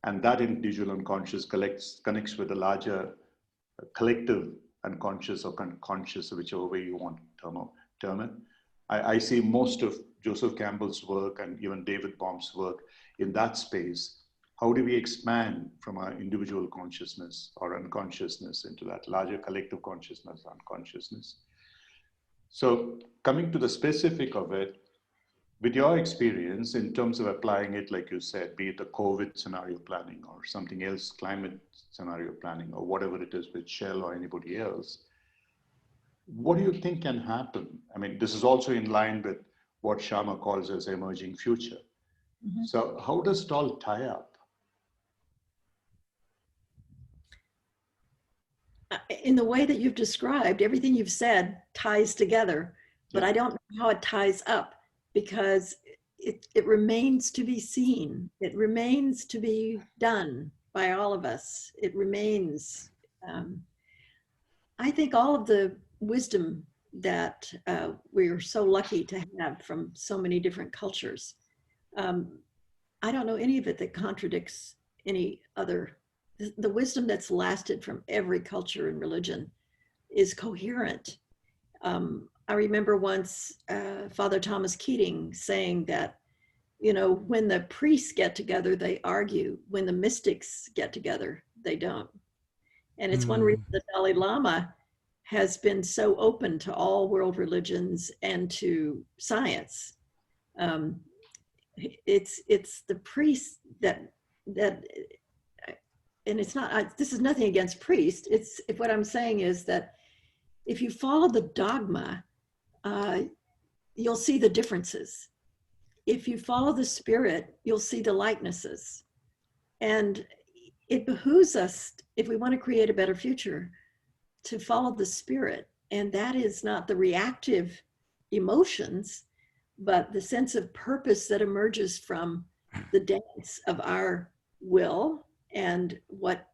and that individual unconscious connects with the larger collective unconscious or conscious, whichever way you want to term it. I see most of Joseph Campbell's work and even David Bohm's work in that space. How do we expand from our individual consciousness or unconsciousness into that larger collective consciousness, unconsciousness? So coming to the specific of it, with your experience in terms of applying it, like you said, be it the COVID scenario planning or something else, climate scenario planning or whatever it is with Shell or anybody else, what do you think can happen? I mean, this is also in line with what Sharma calls as emerging future. So how does it all tie up? In the way that you've described, everything you've said ties together, but I don't know how it ties up, because it remains to be seen. It remains to be done by all of us. It remains, I think all of the wisdom that we're so lucky to have from so many different cultures. I don't know any of it that contradicts any other. The wisdom that's lasted from every culture and religion is coherent. I remember once Father Thomas Keating saying that, you know, when the priests get together, they argue. When the mystics get together, they don't. And it's one reason the Dalai Lama has been so open to all world religions and to science. It's the priests that and it's not, this is nothing against priests. It's, what I'm saying is that if you follow the dogma, you'll see the differences. If you follow the spirit, you'll see the likenesses. And it behooves us, if we want to create a better future, to follow the spirit. And that is not the reactive emotions, but the sense of purpose that emerges from the dance of our will and what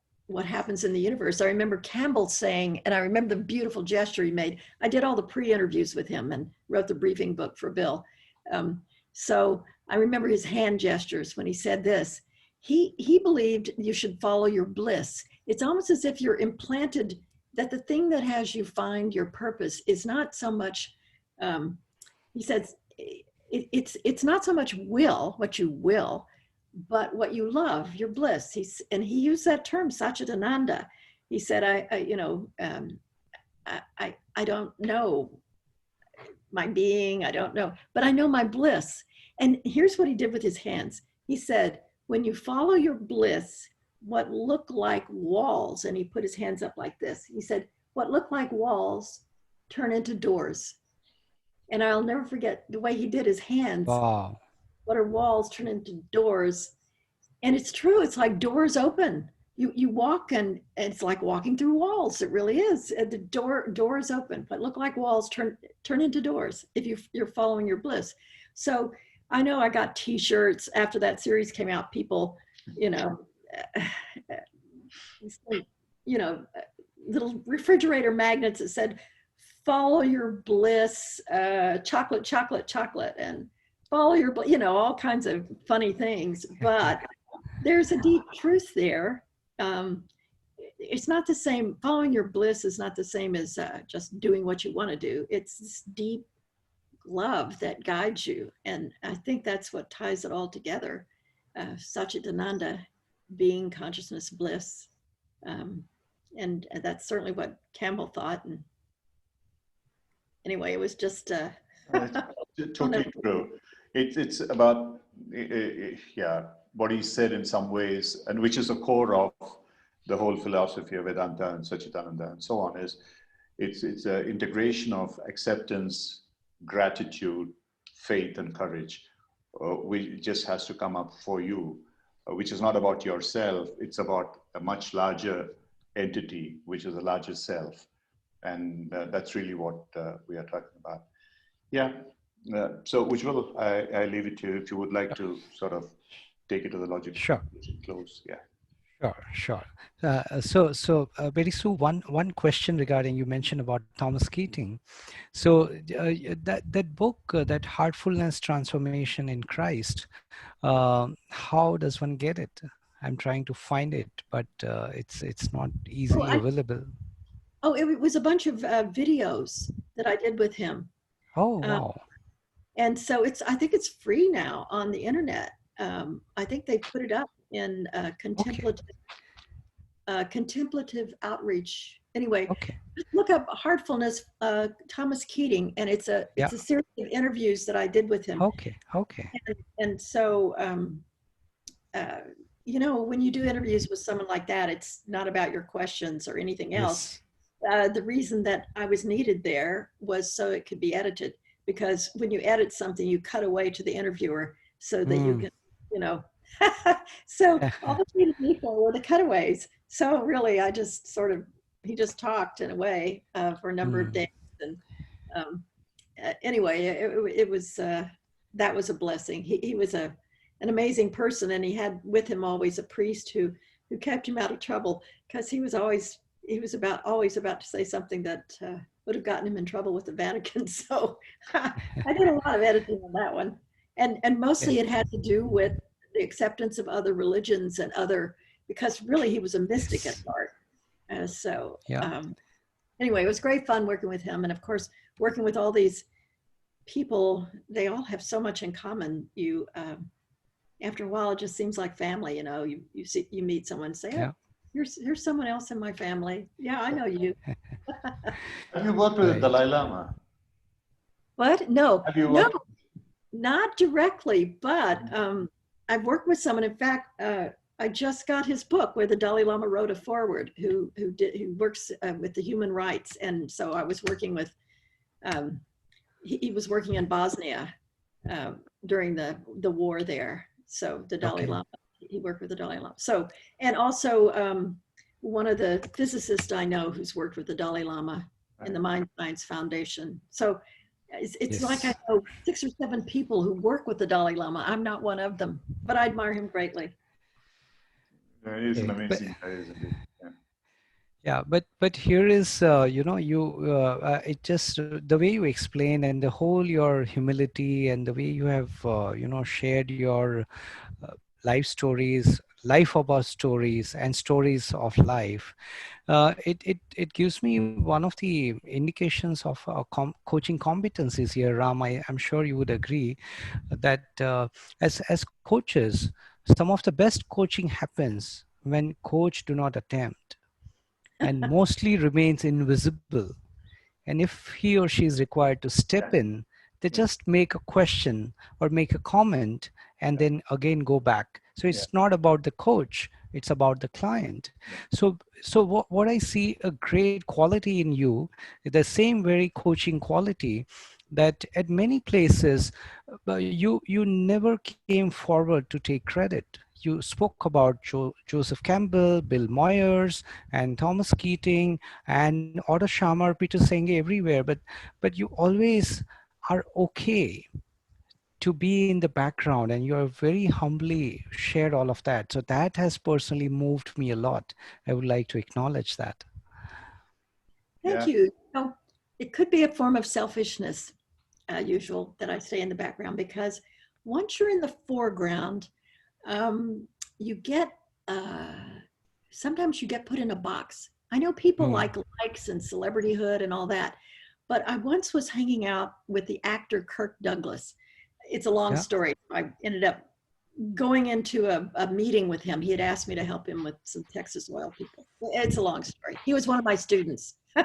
happens in the universe. I remember Campbell saying, and I remember the beautiful gesture he made. I did all the pre-interviews with him and wrote the briefing book for Bill. So I remember his hand gestures when he said this. He believed you should follow your bliss. It's almost as if you're implanted, that the thing that has you find your purpose is not so much, he said, it's not so much what you will, but what you love, your bliss. And he used that term, Satchitananda. He said, I don't know my being, I don't know, but I know my bliss. And here's what he did with his hands. He said, when you follow your bliss, what look like walls, and he put his hands up like this. He said, what look like walls turn into doors. And I'll never forget the way he did his hands. Wow. What are walls turn into doors. And it's true, it's like doors open. You walk and it's like walking through walls. It really is. The doors open, but look like walls turn into doors if you're following your bliss. So I know I got t-shirts after that series came out, people, little refrigerator magnets that said, follow your bliss, chocolate, chocolate, chocolate, and follow your, all kinds of funny things. But there's a deep truth there. It's not the same. Following your bliss is not the same as just doing what you want to do. It's this deep love that guides you. And I think that's what ties it all together. Satchitananda, being, consciousness, bliss. And that's certainly what Campbell thought. And anyway, it was just totally true. It's about what he said in some ways, and which is the core of the whole philosophy of Vedanta and Satchitananda and so on, is it's an integration of acceptance, gratitude, faith, and courage, which just has to come up for you, which is not about yourself. It's about a much larger entity, which is a larger self. And that's really what we are talking about. Yeah. So Ujjwal, I leave it to you if you would like to sort of take it to the logic. Sure. Close. Yeah. Sure. So Betty Sue, one question regarding, you mentioned about Thomas Keating. So that book, that Heartfulness Transformation in Christ, how does one get it? I'm trying to find it, but it's not easily available. It was a bunch of videos that I did with him. Oh, wow. And so I think it's free now on the internet. I think they put it up in contemplative outreach. Anyway, just look up Heartfulness, Thomas Keating, and it's a series of interviews that I did with him. Okay. And so, when you do interviews with someone like that, it's not about your questions or anything else. The reason that I was needed there was so it could be edited, because when you edit something, you cut away to the interviewer so that you can, so all the people were the cutaways. So really, I just he just talked in a way for a number of days. And anyway, it was, that was a blessing. He was an amazing person, and he had with him always a priest who kept him out of trouble, because he was always, he was always about to say something that would have gotten him in trouble with the Vatican. So I did a lot of editing on that one. And mostly it had to do with the acceptance of other religions and because really he was a mystic at Yes. heart. So Yeah. anyway, it was great fun working with him. And of course, working with all these people, they all have so much in common. After a while, it just seems like family. You meet someone and say, oh, Yeah. here's someone else in my family. Yeah, I know you. Have you worked with the Right. Dalai Lama? What? No, Have you no, worked? not directly, but I've worked with someone. In fact, I just got his book where the Dalai Lama wrote a foreword. Who works with the human rights, and so I was working with. He was working in Bosnia during the war there. So the Dalai Okay. Lama, he worked with the Dalai Lama. So, and also one of the physicists I know who's worked with the Dalai Lama in the Mind Science Foundation. So it's like I Yes. know 6 or 7 people who work with the Dalai Lama. I'm not one of them, but I admire him greatly. He's an Okay. But amazing guy, isn't he? Yeah. yeah, but here is it just the way you explain and the whole your humility and the way you have shared your uh, life about stories and stories of life. It gives me one of the indications of coaching competencies here, Ram. I'm sure you would agree that as coaches, some of the best coaching happens when coach do not attempt and mostly remains invisible. And if he or she is required to step Yeah. in, they Yeah. just make a question or make a comment and Yeah. then again go back. So Yeah. it's not about the coach, it's about the client. Yeah. So what I see a great quality in you, the same very coaching quality that at many places you never came forward to take credit. You spoke about Joseph Campbell, Bill Moyers, and Thomas Keating, and Otto Scharmer, Peter Senge everywhere, but you always are okay to be in the background and you are very humbly shared all of that. So that has personally moved me a lot. I would like to acknowledge that. Thank Yeah. you. It could be a form of selfishness, usual, that I stay in the background, because once you're in the foreground, you get, sometimes you get put in a box. I know people Hmm. like likes and celebrityhood and all that, but I once was hanging out with the actor Kirk Douglas. It's a long Yeah. story. I ended up going into a meeting with him. He had asked me to help him with some Texas oil people. It's a long story. He was one of my students in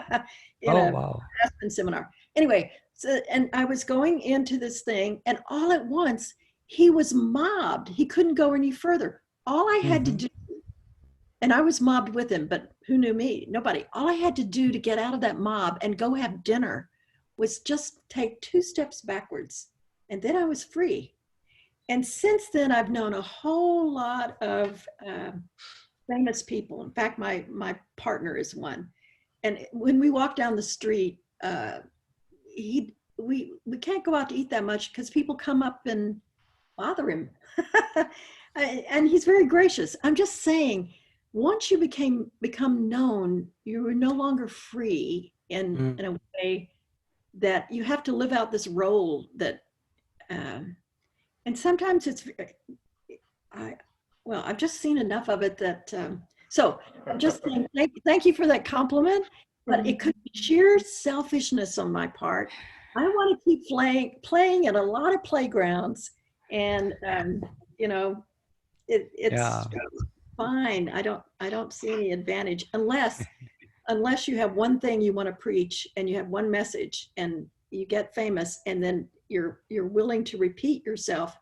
Oh, a wow. Aspen seminar. Anyway, so, and I was going into this thing, and all at once he was mobbed. He couldn't go any further. All I had to Hmm. do, and I was mobbed with him, but who knew me? Nobody. All I had to do to get out of that mob and go have dinner was just take 2 steps backwards, and then I was free. And since then, I've known a whole lot of famous people. In fact, my partner is one. And when we walk down the street, we can't go out to eat that much because people come up and bother him. And he's very gracious. I'm just saying, once you become known, you are no longer free in a way that you have to live out this role that. And sometimes I've just seen enough of it that, so I'm just saying, thank you for that compliment, but it could be sheer selfishness on my part. I want to keep playing at a lot of playgrounds, and it's Yeah. fine. I don't see any advantage unless you have one thing you want to preach and you have one message and you get famous, and then you're willing to repeat yourself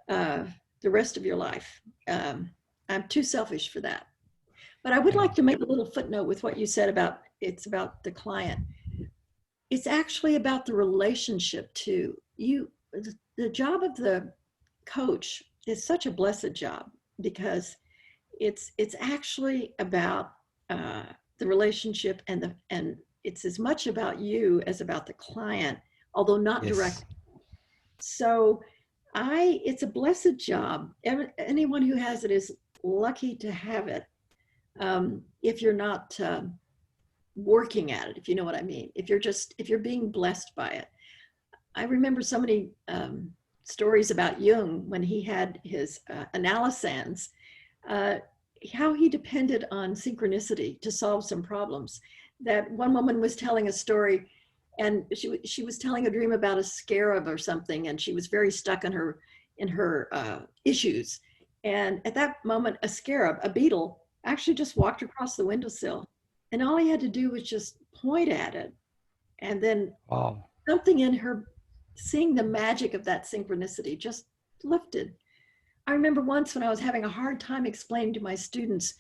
the rest of your life. I'm too selfish for that. But I would Yeah. like to make a little footnote with what you said about it's about the client. It's actually about the relationship too. The job of the coach is such a blessed job because it's actually about the relationship and it's as much about you as about the client, although not Yes. directly. So it's a blessed job. Anyone who has it is lucky to have it. if you're not working at it, if you know what I mean. If you're being blessed by it. I remember so many stories about Jung when he had his analyses, how he depended on synchronicity to solve some problems. That one woman was telling a story, and she was telling a dream about a scarab or something, and she was very stuck in her issues. And at that moment, a scarab, a beetle, actually just walked across the windowsill, and all he had to do was just point at it, and then Wow. something in her, seeing the magic of that synchronicity, just lifted. I remember once when I was having a hard time explaining to my students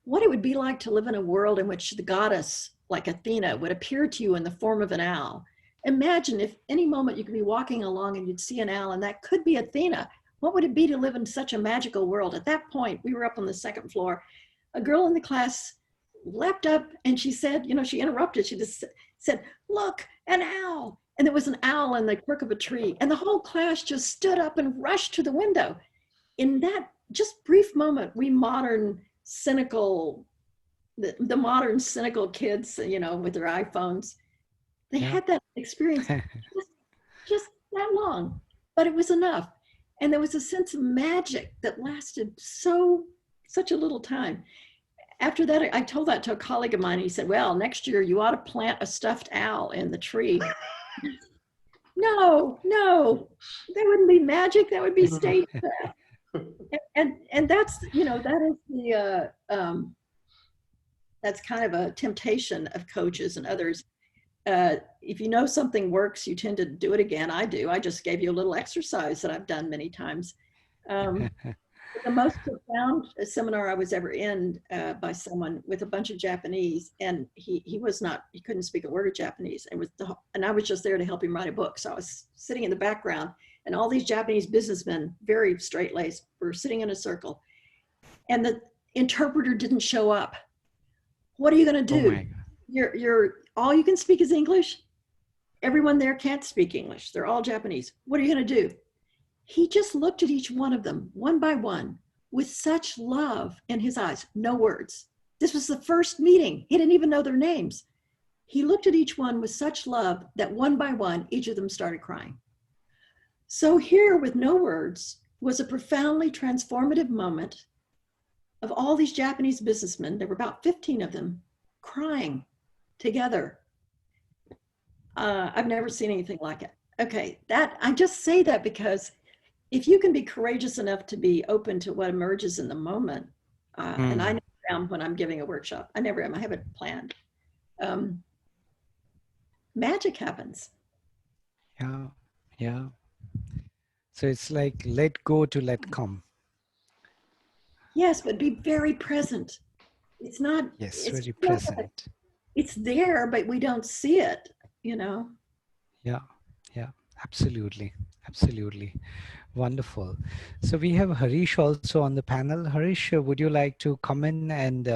what it would be like to live in a world in which the goddess, like Athena, would appear to you in the form of an owl. Imagine if any moment you could be walking along and you'd see an owl, and that could be Athena. What would it be to live in such a magical world? At that point, we were up on the second floor. A girl in the class leapt up and she said, she interrupted. She just said, "Look, an owl." And there was an owl in the crook of a tree. And the whole class just stood up and rushed to the window. In that just brief moment, we modern cynical, the modern cynical kids, with their iPhones, they had that experience just that long, but it was enough. And there was a sense of magic that lasted such a little time. After that, I told that to a colleague of mine. He said, "Well, next year you ought to plant a stuffed owl in the tree." No, that wouldn't be magic. That would be stagecraft. And that's, that is the, that's kind of a temptation of coaches and others. If you know something works, you tend to do it again. I do. I just gave you a little exercise that I've done many times. The most profound seminar I was ever in by someone with a bunch of Japanese, and he couldn't speak a word of Japanese, and I was just there to help him write a book. So I was sitting in the background, and all these Japanese businessmen, very straight-laced, were sitting in a circle, and the interpreter didn't show up. What are you going to do? Oh You're all you can speak is English. Everyone there can't speak English. They're all Japanese. What are you going to do? He just looked at each one of them, one by one, with such love in his eyes, no words. This was the first meeting. He didn't even know their names. He looked at each one with such love that one by one, each of them started crying. So here, with no words, was a profoundly transformative moment of all these Japanese businessmen. There were about 15 of them crying together. I've never seen anything like it. Okay, I just say that because if you can be courageous enough to be open to what emerges in the moment, and I never am when I'm giving a workshop. I never am. I have it planned. Magic happens. Yeah. So it's like let go to let come. Yes, but be very present. It's not. Yes, it's very present. It's there, but we don't see it. Yeah. Absolutely. Wonderful. So we have Harish also on the panel. Harish, would you like to come in and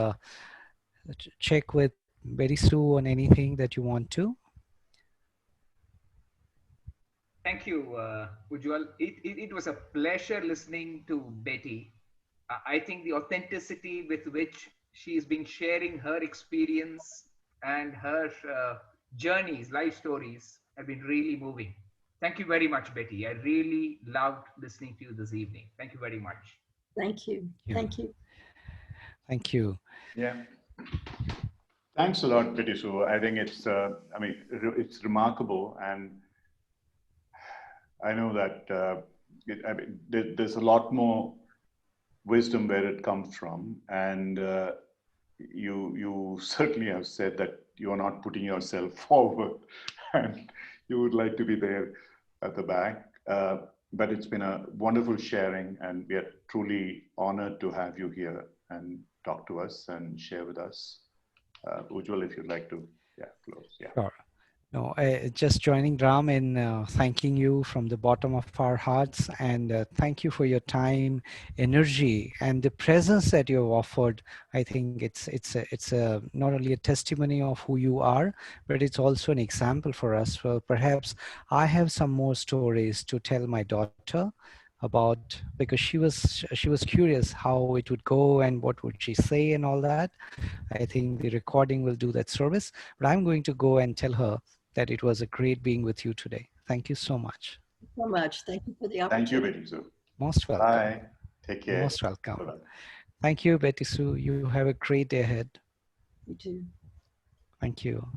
check with Betty Sue on anything that you want to? Thank you, Ujjwal. It was a pleasure listening to Betty. I think the authenticity with which she's been sharing her experience and her journeys, life stories, have been really moving. Thank you very much, Betty. I really loved listening to you this evening. Thank you very much. Thank you. Thank you. Thank you. Yeah. Thanks a lot, Betty Sue. I think it's remarkable, and I know that there's a lot more wisdom where it comes from, and you certainly have said that you are not putting yourself forward, and you would like to be there at the back. But it's been a wonderful sharing, and we are truly honored to have you here and talk to us and share with us. Ujjwal, if you'd like to close. Yeah. Sure. No, just joining Ram in thanking you from the bottom of our hearts, and thank you for your time, energy, and the presence that you have offered. I think it's not only a testimony of who you are, but it's also an example for us. Well, perhaps I have some more stories to tell my daughter about, because she was curious how it would go and what would she say and all that. I think the recording will do that service, but I'm going to go and tell her that it was a great being with you today. Thank you so much. So much. Thank you for the Thank you, opportunity. Betty Sue. Most welcome. Bye. Take care. Most welcome. Bye-bye. Thank you, Betty Sue. You have a great day ahead. You too. Thank you.